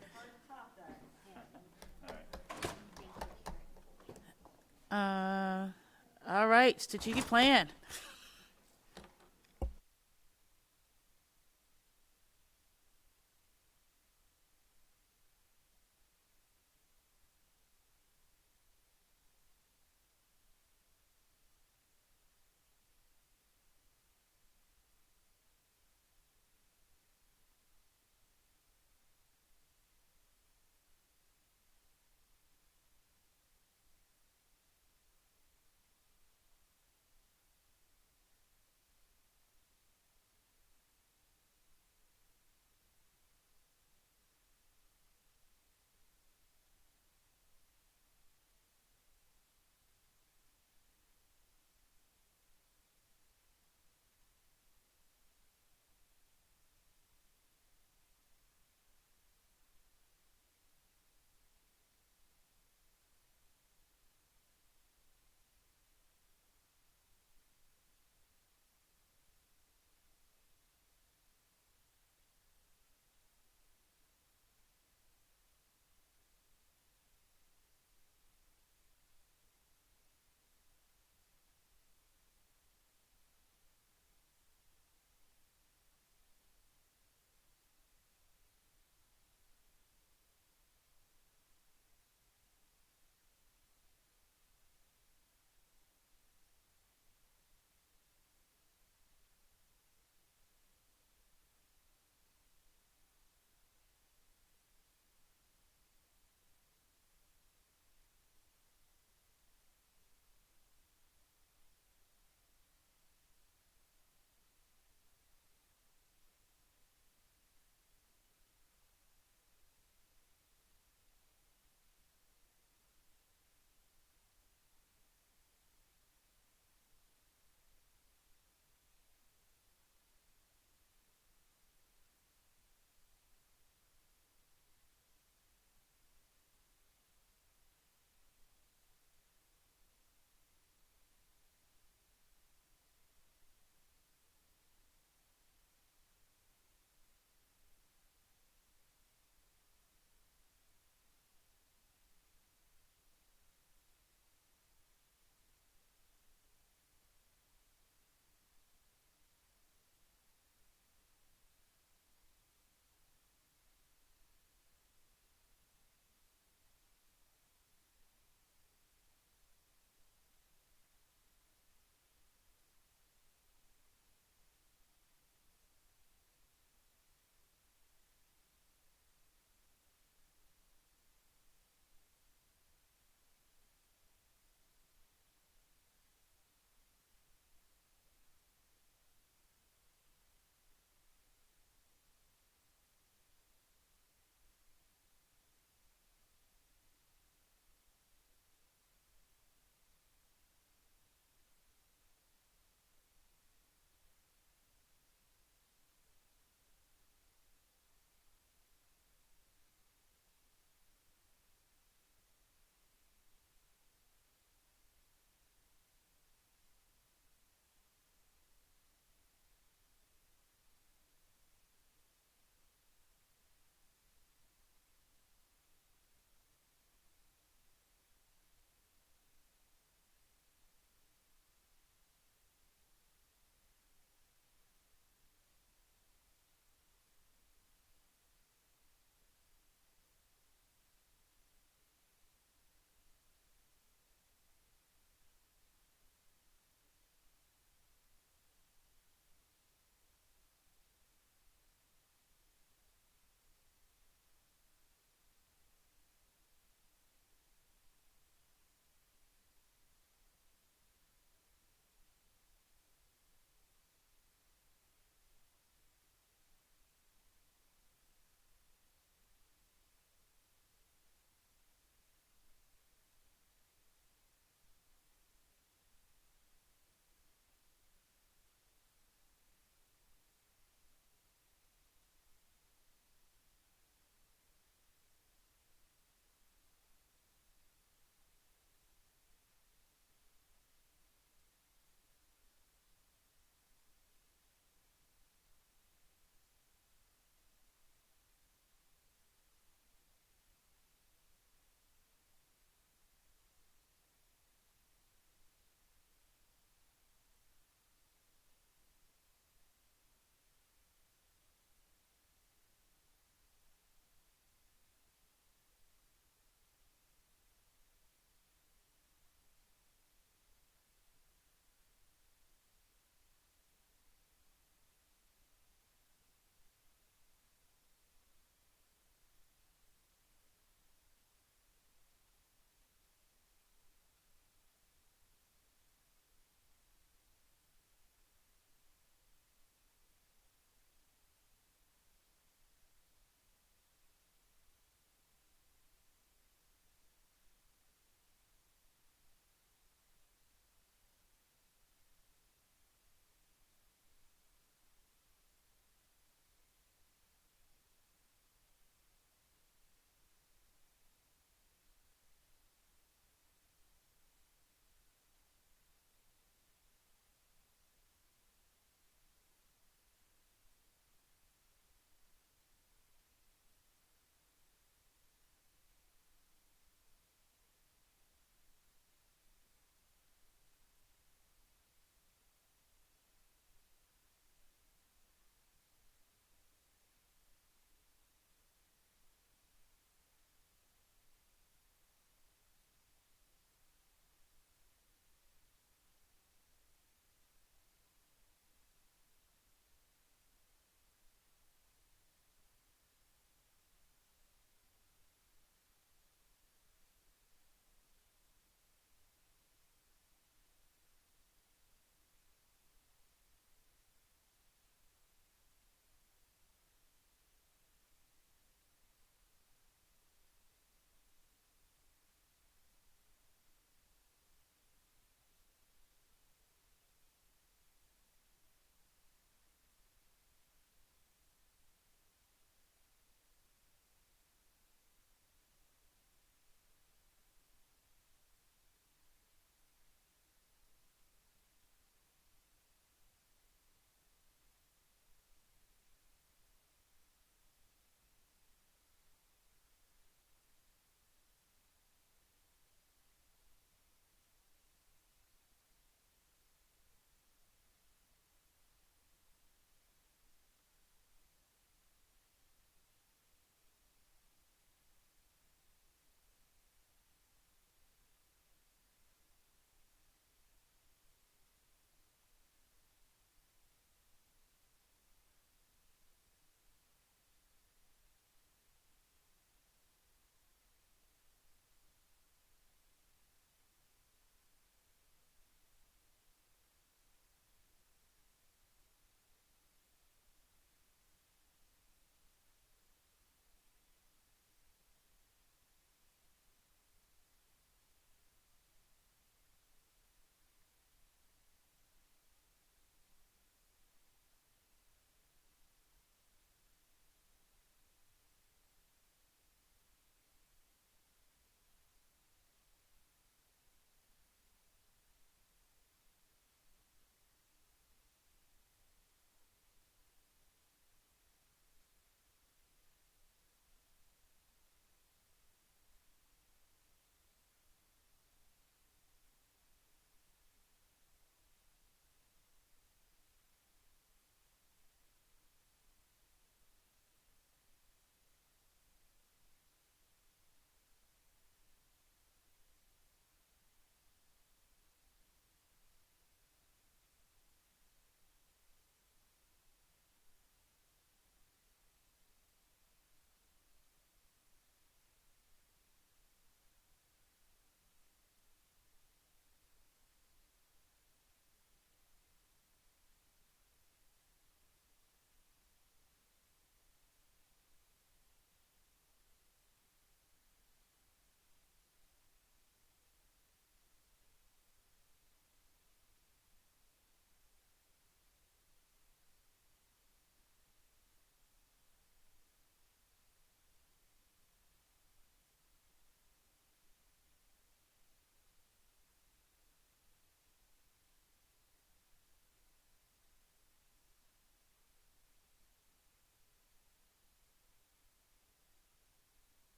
All right, strategic plan.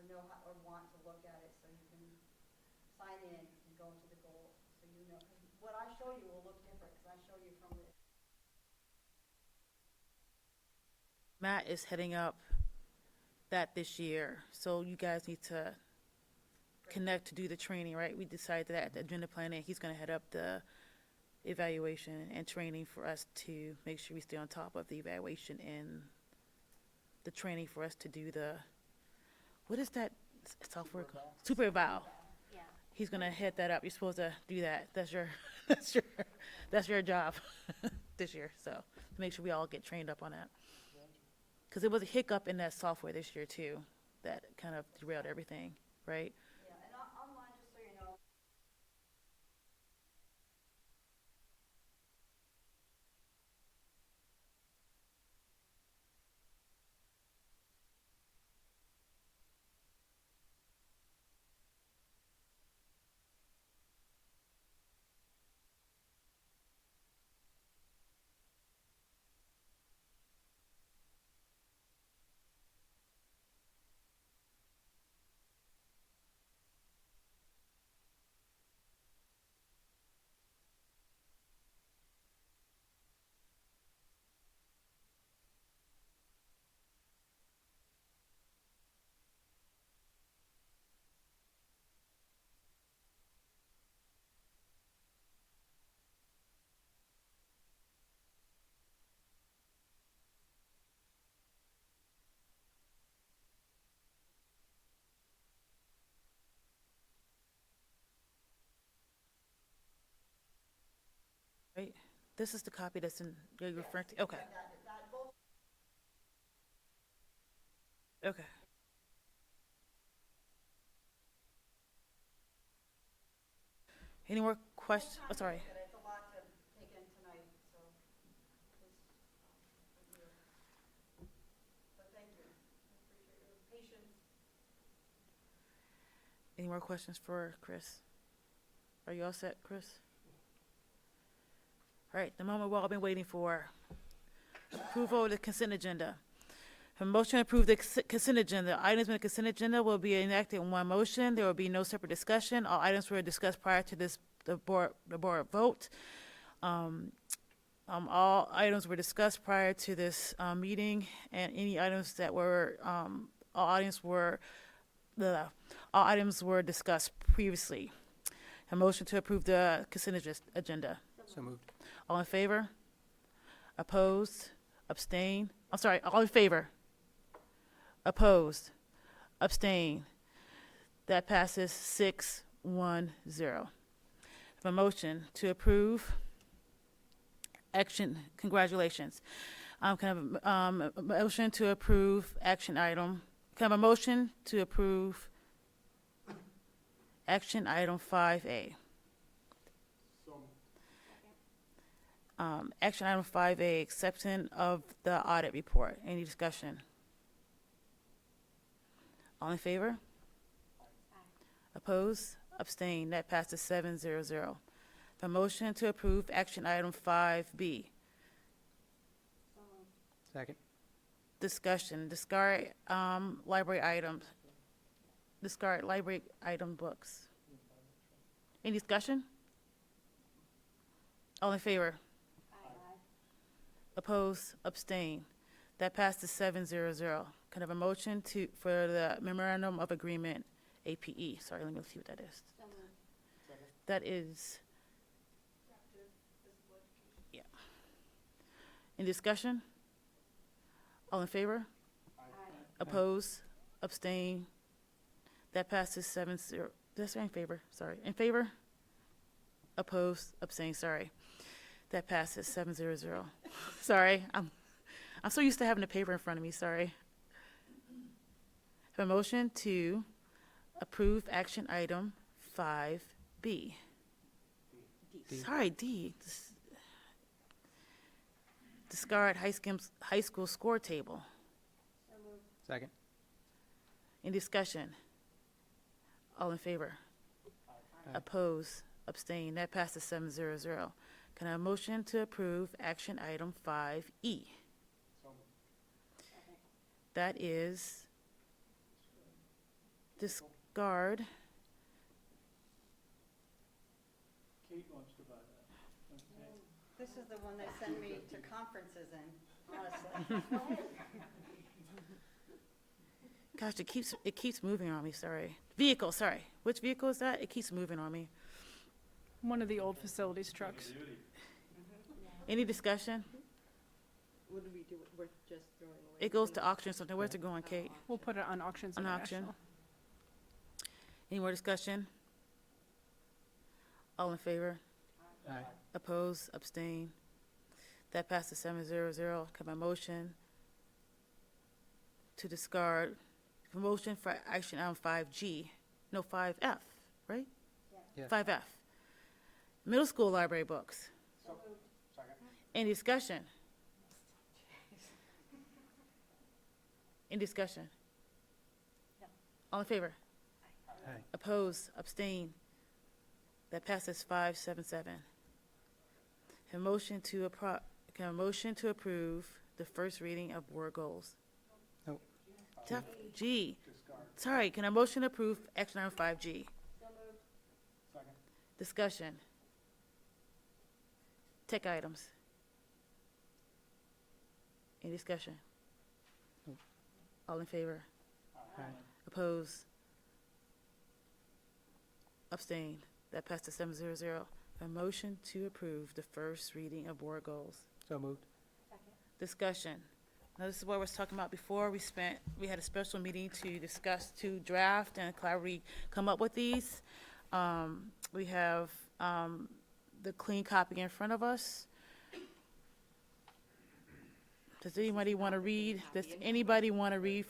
or know how, or want to look at it, so you can sign in and go into the goals, so you know. 'Cause what I show you will look different, because I show you from the Matt is heading up that this year, so you guys need to connect to do the training, right? We decided that at the agenda planning, he's gonna head up the evaluation and training for us to make sure we stay on top of the evaluation and the training for us to do the, what is that software called? Super eval. Yeah. He's gonna head that up. You're supposed to do that. That's your, that's your job this year, so, to make sure we all get trained up on that. Because it was a hiccup in that software this year too, that kind of derailed everything, right? Yeah, and online, just so you know, Right? This is the copy that's in, you're referring to, okay, that both okay. Any more questions? Oh, sorry. But it's a lot to take in tonight, so please, review. But thank you. I appreciate your patience. Any more questions for Chris? Are you all set, Chris? All right, the moment we've all been waiting for. Approval of the consent agenda. A motion to approve the consent agenda. Items in the consent agenda will be enacted in one motion. There will be no separate discussion. All items were discussed prior to the board vote. All items were discussed prior to this meeting, and any items that were, all items were discussed previously. A motion to approve the consent agenda. So moved. All in favor? Opposed? Abstain? I'm sorry, all in favor? Opposed? Abstain? That passes 6-1-0. A motion to approve action, congratulations. Can I have a motion to approve action item? Can I have a motion to approve action item 5A? Action item 5A, acceptance of the audit report. Any discussion? All in favor? Opposed? Abstain? That passes 7-0-0. A motion to approve action item 5B. Second. Discussion, discard library items. Discard library item books. Any discussion? All in favor? Opposed, abstain. That passes 7-0-0. Can I have a motion for the memorandum of agreement, APE? Sorry, let me see what that is. That is. Yeah. Any discussion? All in favor? Opposed, abstain. That passes 7-0. Did I say in favor? Sorry. In favor? Opposed, abstain, sorry. That passes 7-0-0. Sorry, I'm so used to having the paper in front of me, sorry. Have a motion to approve action item 5B. D. Sorry, D. Discard high school score table. Second. Any discussion? All in favor? Oppose, abstain, that passes 7-0-0. Can I have a motion to approve action item 5E? That is discard. Kate wants to buy that. Okay. This is the one they send me to conferences in, honestly. Gosh, it keeps moving on me, sorry. Vehicle, sorry. Which vehicle is that? It keeps moving on me. One of the old facilities trucks. Any discussion? What do we do? We're just throwing away. It goes to auction or something. Where's it going, Kate? We'll put it on Auctions On auction. International. Any more discussion? All in favor? Aye. Oppose, abstain. That passes 7-0-0. Can I motion to discard, motion for action item 5G, no, 5F, right? Yeah. 5F. Middle school library books. Any discussion? Any discussion? All in favor? Aye. Oppose, abstain. That passes 5-7-7. Can a motion to approve the first reading of board goals? Nope. Tough, G. Sorry, can a motion to approve action item 5G? Second. Discussion. Tech items. Any discussion? All in favor? Aye. Oppose? Abstain? That passes 7-0-0. A motion to approve the first reading of board goals. So moved. Discussion. Now, this is what I was talking about before. We had a special meeting to discuss, to draft and collaboratively come up with these. We have the clean copy in front of us. Does anybody want to read, does anybody want to read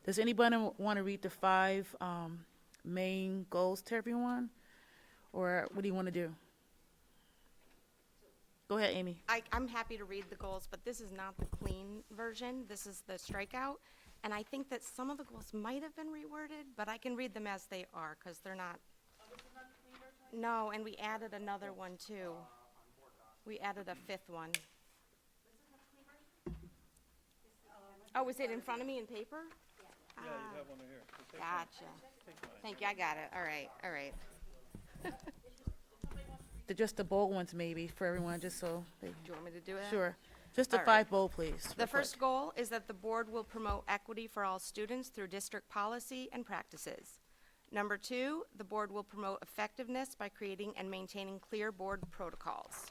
does anybody want to read the 5 main goals to everyone? Or what do you want to do? Go ahead, Amy. I'm happy to read the goals, but this is not the clean version. This is the strikeout. And I think that some of the goals might have been reworded, but I can read them as they are, because they're not. No, and we added another one, too. We added a 5th one. Oh, is it in front of me in paper? Yeah, you have one here. So take one. Gotcha. Take mine. Thank you, I got it. All right, all right. Just the bold ones maybe for everyone, just so they, Do you want me to do it? sure. Just the All 5 right. bold, please. The real quick. first goal is that the board will promote equity for all students through district policy and practices. Number 2, the board will promote effectiveness by creating and maintaining clear board protocols.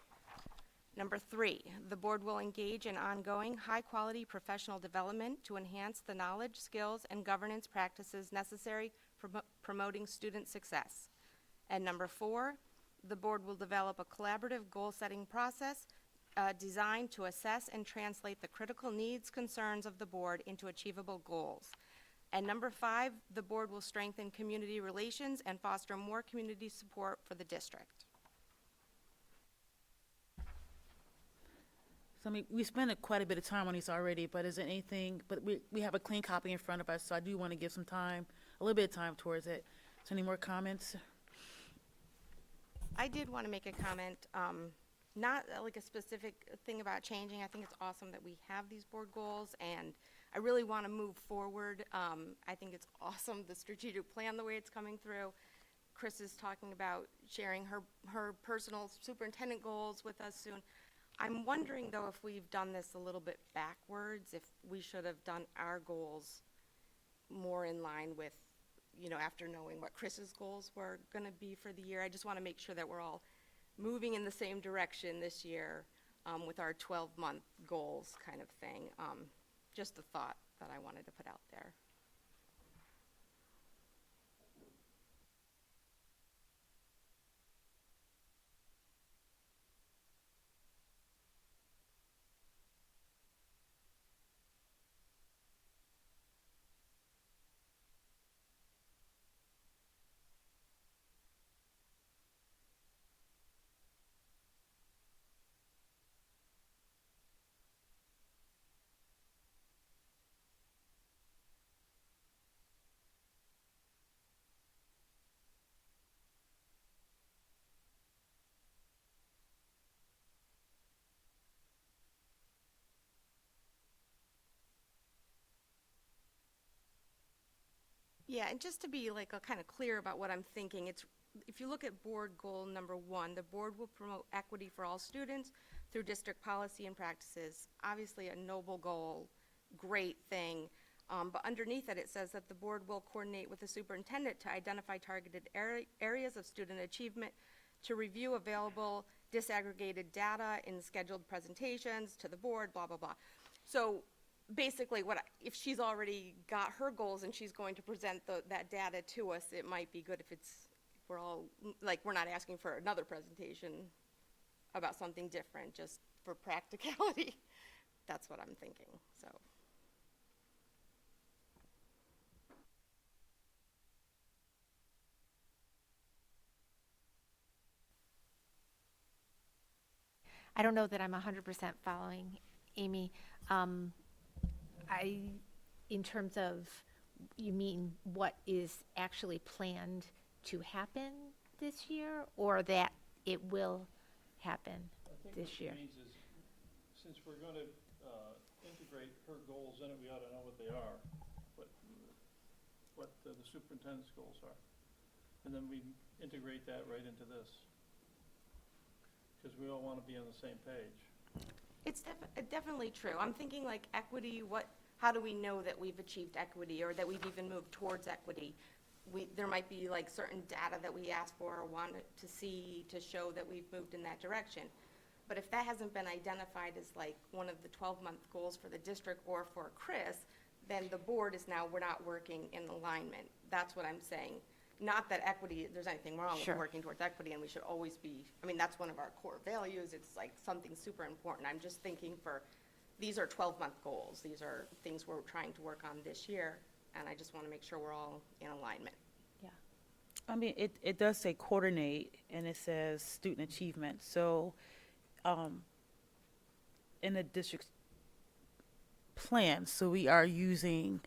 Number 3, the board will engage in ongoing, high-quality professional development to enhance the knowledge, skills, and governance practices necessary for promoting student success. And number 4, the board will develop a collaborative goal-setting process designed to assess and translate the critical needs, concerns of the board into achievable goals. And number 5, the board will strengthen community relations and foster more community support for the district. So, I mean, we spent quite a bit of time on these already, but is there anything, but we have a clean copy in front of us, so I do want to give some time, a little bit of time towards it. So any more comments? I did want to make a comment, not like a specific thing about changing. I think it's awesome that we have these board goals, and I really want to move forward. I think it's awesome, the strategic plan, the way it's coming through. Chris is talking about sharing her personal superintendent goals with us soon. I'm wondering, though, if we've done this a little bit backwards, if we should have done our goals more in line with, you know, after knowing what Chris's goals were going to be for the year. I just want to make sure that we're all moving in the same direction this year with our 12-month goals kind of thing. Just a thought that I wanted to put out there. Yeah, and just to be like kind of clear about what I'm thinking, it's, if you look at board goal number 1, the board will promote equity for all students through district policy and practices. Obviously a noble goal, great thing. But underneath it, it says that the board will coordinate with the superintendent to identify targeted areas of student achievement, to review available disaggregated data in scheduled presentations to the board, blah, blah, blah. So basically, if she's already got her goals and she's going to present that data to us, it might be good if we're all, like, we're not asking for another presentation about something different, just for practicality. That's what I'm thinking, so. I don't know that I'm 100% following Amy. In terms of, you mean what is actually planned to happen this year, or that it will happen this year? I think what she means is, since we're going to integrate her goals in it, we ought to know what they are, what the superintendent's goals are. And then we integrate that right into this. Because we all want to be on the same page. It's definitely true. I'm thinking like equity, how do we know that we've achieved equity or that we've even moved towards equity? There might be like certain data that we asked for or wanted to see to show that we've moved in that direction. But if that hasn't been identified as like one of the 12-month goals for the district or for Chris, then the board is now, we're not working in alignment. That's what I'm saying. Not that equity, there's anything wrong Sure. with working towards equity, and we should always be, I mean, that's one of our core values. It's like something super important. I'm just thinking these are 12-month goals. These are things we're trying to work on this year, and I just want to make sure we're all in alignment. Yeah. I mean, it does say coordinate, and it says student achievement. So, in the district's plan, so we are using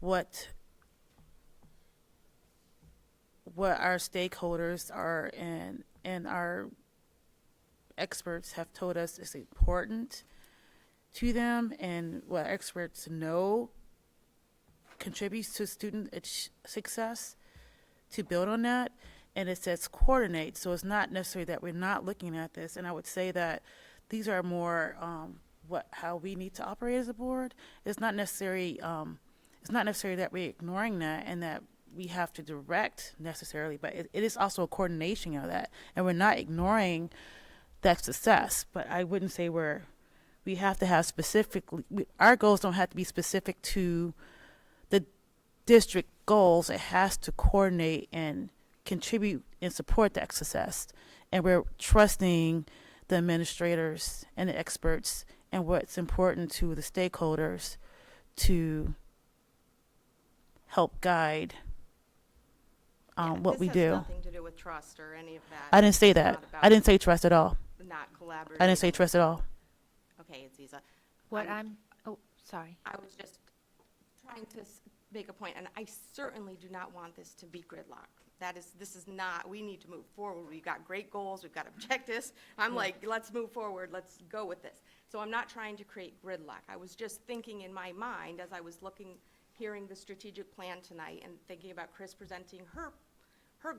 what our stakeholders are and our experts have told us is important to them, and what experts know contributes to student success, to build on that. And it says coordinate, so it's not necessarily that we're not looking at this. And I would say that these are more how we need to operate as a board. It's not necessarily that we're ignoring that and that we have to direct necessarily, but it is also a coordination of that. And we're not ignoring that success, but I wouldn't say we have to have our goals don't have to be specific to the district goals. It has to coordinate and contribute and support that success. And we're trusting the administrators and the experts and what's important to the stakeholders to help guide what we do. This has nothing to do with trust or any of that. I didn't say It's that. not about I didn't say trust at all. not collaborating. I didn't say trust at all. Okay, Aziza. Sorry. I was just trying to make a point, and I certainly do not want this to be gridlock. This is not, we need to move forward. We've got great goals, we've got objectives. I'm like, let's move forward, let's go with this. So I'm not trying to create gridlock. I was just thinking in my mind as I was hearing the strategic plan tonight and thinking about Chris presenting her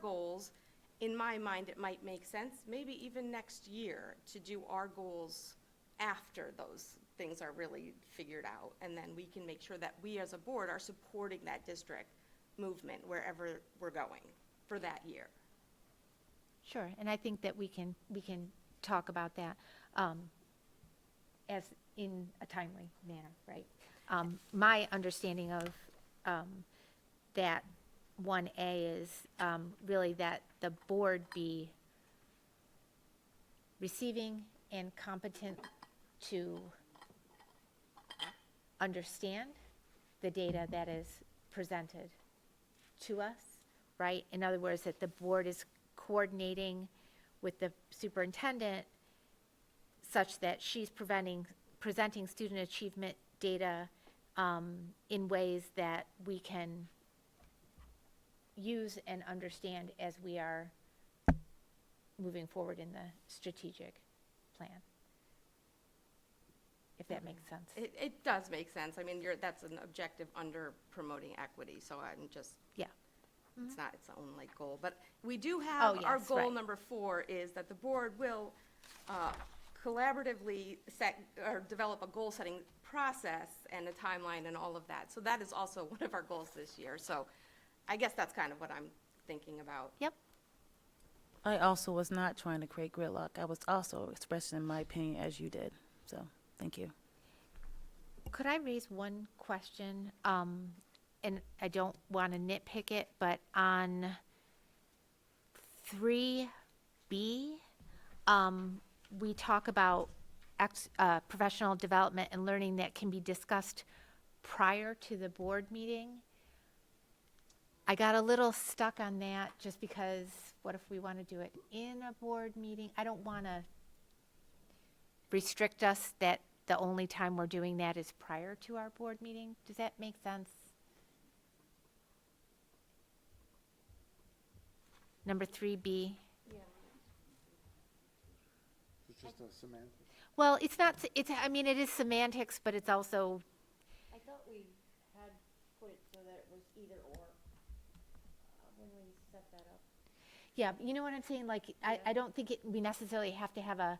goals. In my mind, it might make sense, maybe even next year, to do our goals after those things are really figured out. And then we can make sure that we as a board are supporting that district movement wherever we're going for that year. Sure, and I think that we can talk about that as in a timely manner, right? My understanding of that 1A is really that the board be receiving and competent to understand the data that is presented to us, right? In other words, that the board is coordinating with the superintendent such that she's presenting student achievement data in ways that we can use and understand as we are moving forward in the strategic plan. if that makes sense. It does make sense. I mean, that's an objective under promoting equity, so I'm just. Yeah. It's not its own like goal, but we do have, Oh, our yes, goal right. number 4 is that the board will collaboratively set, or develop a goal-setting process and a timeline and all of that. So that is also one of our goals this year. So I guess that's kind of what I'm thinking about. Yep. I also was not trying to create gridlock. I was also expressing my opinion as you did. So, thank you. Could I raise one question? And I don't want to nitpick it, but on 3B, we talk about professional development and learning that can be discussed prior to the board meeting. I got a little stuck on that just because what if we want to do it in a board meeting? I don't want to restrict us that the only time we're doing that is prior to our board meeting. Does that make sense? Number 3B. It's just a semantic. Well, it's not, I mean, it is semantics, but it's also, I thought we had put it so that it was either or, when we set that up. yeah, you know what I'm saying? Like, I don't think we necessarily have to have a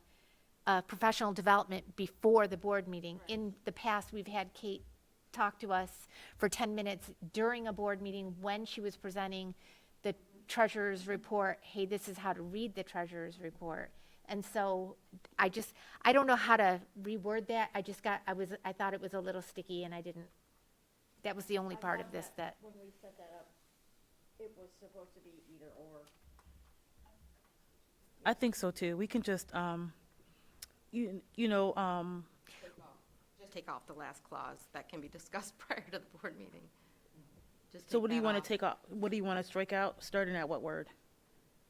professional development before the board meeting. In the past, we've had Kate talk to us for 10 minutes during a board meeting when she was presenting the treasurer's report. Hey, this is how to read the treasurer's report. And so I don't know how to reword that. I thought it was a little sticky and I didn't, that was the only part of this that. When we set that up, it was supposed to be either or. I think so too. We can just, Just take off the last clause that can be discussed prior to the board meeting. Just so take what do you that want to off. take off? What do you want to strike out? Starting at what word?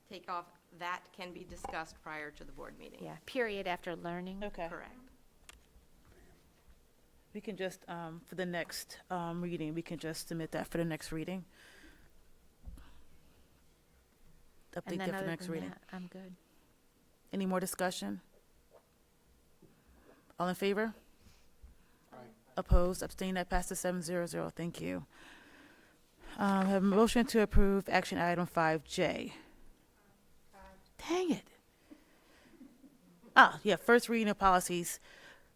Take off that can be discussed prior to the board meeting. Yeah, period after learning. Okay. Correct. We can just, for the next reading, we can just submit that for the next reading. And Update then that for other the next than reading. that, I'm good. Any more discussion? All in favor? Aye. Opposed, abstained, that passes 700. Thank you. Have a motion to approve action item 5J. Dang it. Yeah, first reading of policies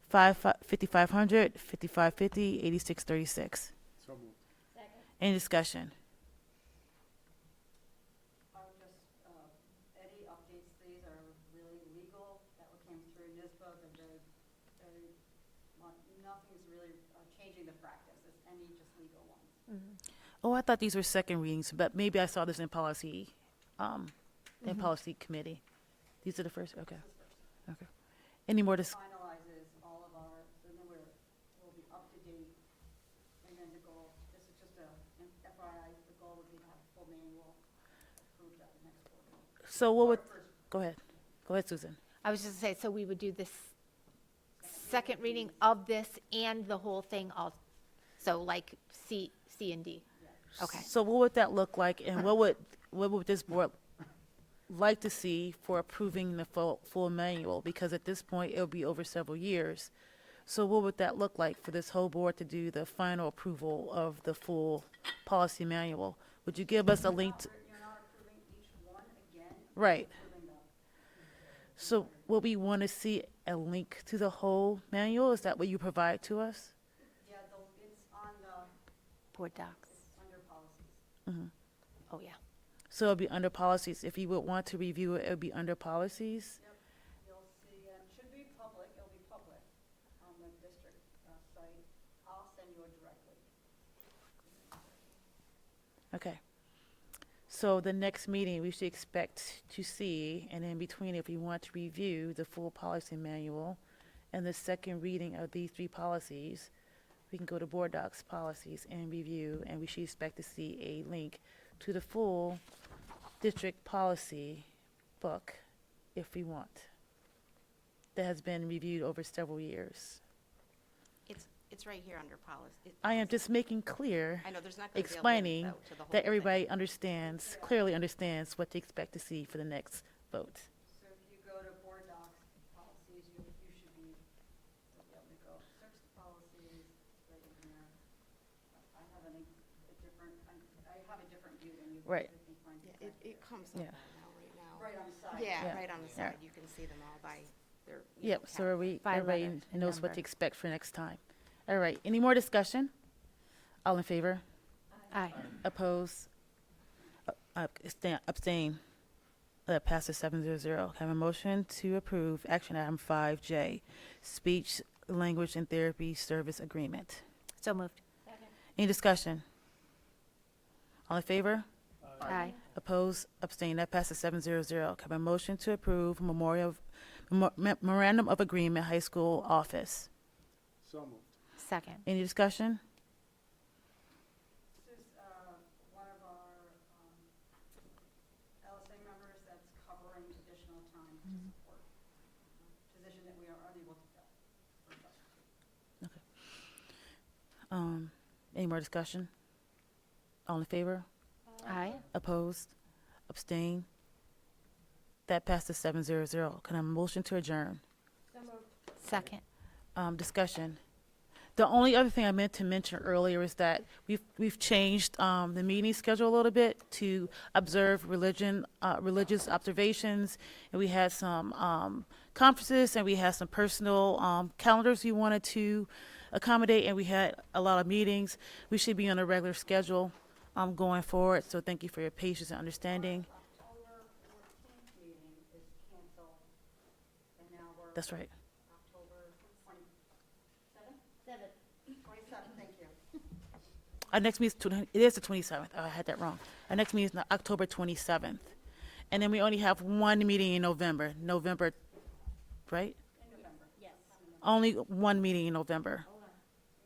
5500, 5550, 8636. So moved. Second. Any discussion? Eddie updates, these are really legal, that what came through NISBA, they're very, nothing's really changing the practice, it's any just legal ones. Oh, I thought these were second readings, but maybe I saw this in policy, policy committee. These are the first, okay. Okay. Any more Finalizes all of our, so then we'll be up to date, and then the goal, this is just a FYI, the goal would be to have a full manual approved at the next board meeting. So what would, go ahead. Go ahead, Susan. I was just gonna say, so we would do this second reading of this and the whole thing all, so like C and D. Okay. So what would that look like, and what would this board like to see for approving the full manual? Because at this point, it'll be over several years. So what would that look like for this whole board to do the final approval of the full policy manual? Would you give us a link to? You're not approving each one again? Right. Approving them. So will we want to see a link to the whole manual? Is that what you provide to us? Yeah, it's on the, Board docs. it's under policies. Oh, yeah. So it'll be under policies. If you would want to review it, it'll be under policies? Yep, you'll see, and it should be public, it'll be public on the district site. I'll send you it directly. Okay. So the next meeting, we should expect to see, and in between, if we want to review the full policy manual and the second reading of these 3 policies, we can go to board docs, policies, and review, and we should expect to see a link to the full district policy book, if we want, that has been reviewed over several years. It's right here under policy. I am just making clear, I know, there's not going to be a link, explaining though, to the whole that thing. everybody understands, clearly understands what to expect to see for the next vote. So if you go to board docs, policies, you should be, you'll be able to go Right. everything fine. Yeah, it comes up Yeah. now, right now. Right on the side. Yeah, Yeah. right on the Yeah. side, you can see them all by their. Yep, so are we, By everybody letter and knows what number. to expect for next time. All right, any more discussion? All in favor? Aye. Oppose? Abstain? That passes 700. Have a motion to approve action item 5J, speech, language, and therapy service agreement. So moved. Second. Any discussion? All in favor? Aye. Oppose? Abstain? That passes 700. Have a motion to approve memorandum of agreement, high school office. So moved. Second. Any discussion? This is one of our LSA members that's covering additional time to support a position that we are unable to fill. or substitute. Any more discussion? All in favor? Aye. Opposed? Abstain? That passes 700. Can I have a motion to adjourn? So moved. Second. Discussion. The only other thing I meant to mention earlier is that we've changed the meeting schedule a little bit to observe religious observations, and we had some conferences, and we had some personal calendars we wanted to accommodate, and we had a lot of meetings. We should be on a regular schedule going forward. So thank you for your patience and understanding. October 14th meeting is canceled, and now we're. That's right. October 27th? 7th. 27th, thank you. Our next meeting it is the 27th. Oh, I had that wrong. Our next meeting is October 27th. And then we only have one meeting in November, right? In November. Yes. Only one meeting in November. Hold on.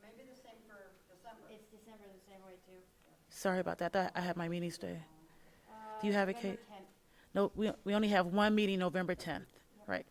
Maybe the same for December. It's December the same way too. Sorry about that. I had my meetings today. Do you have it, November Kate? 10th. No, we only have one meeting November 10th, right?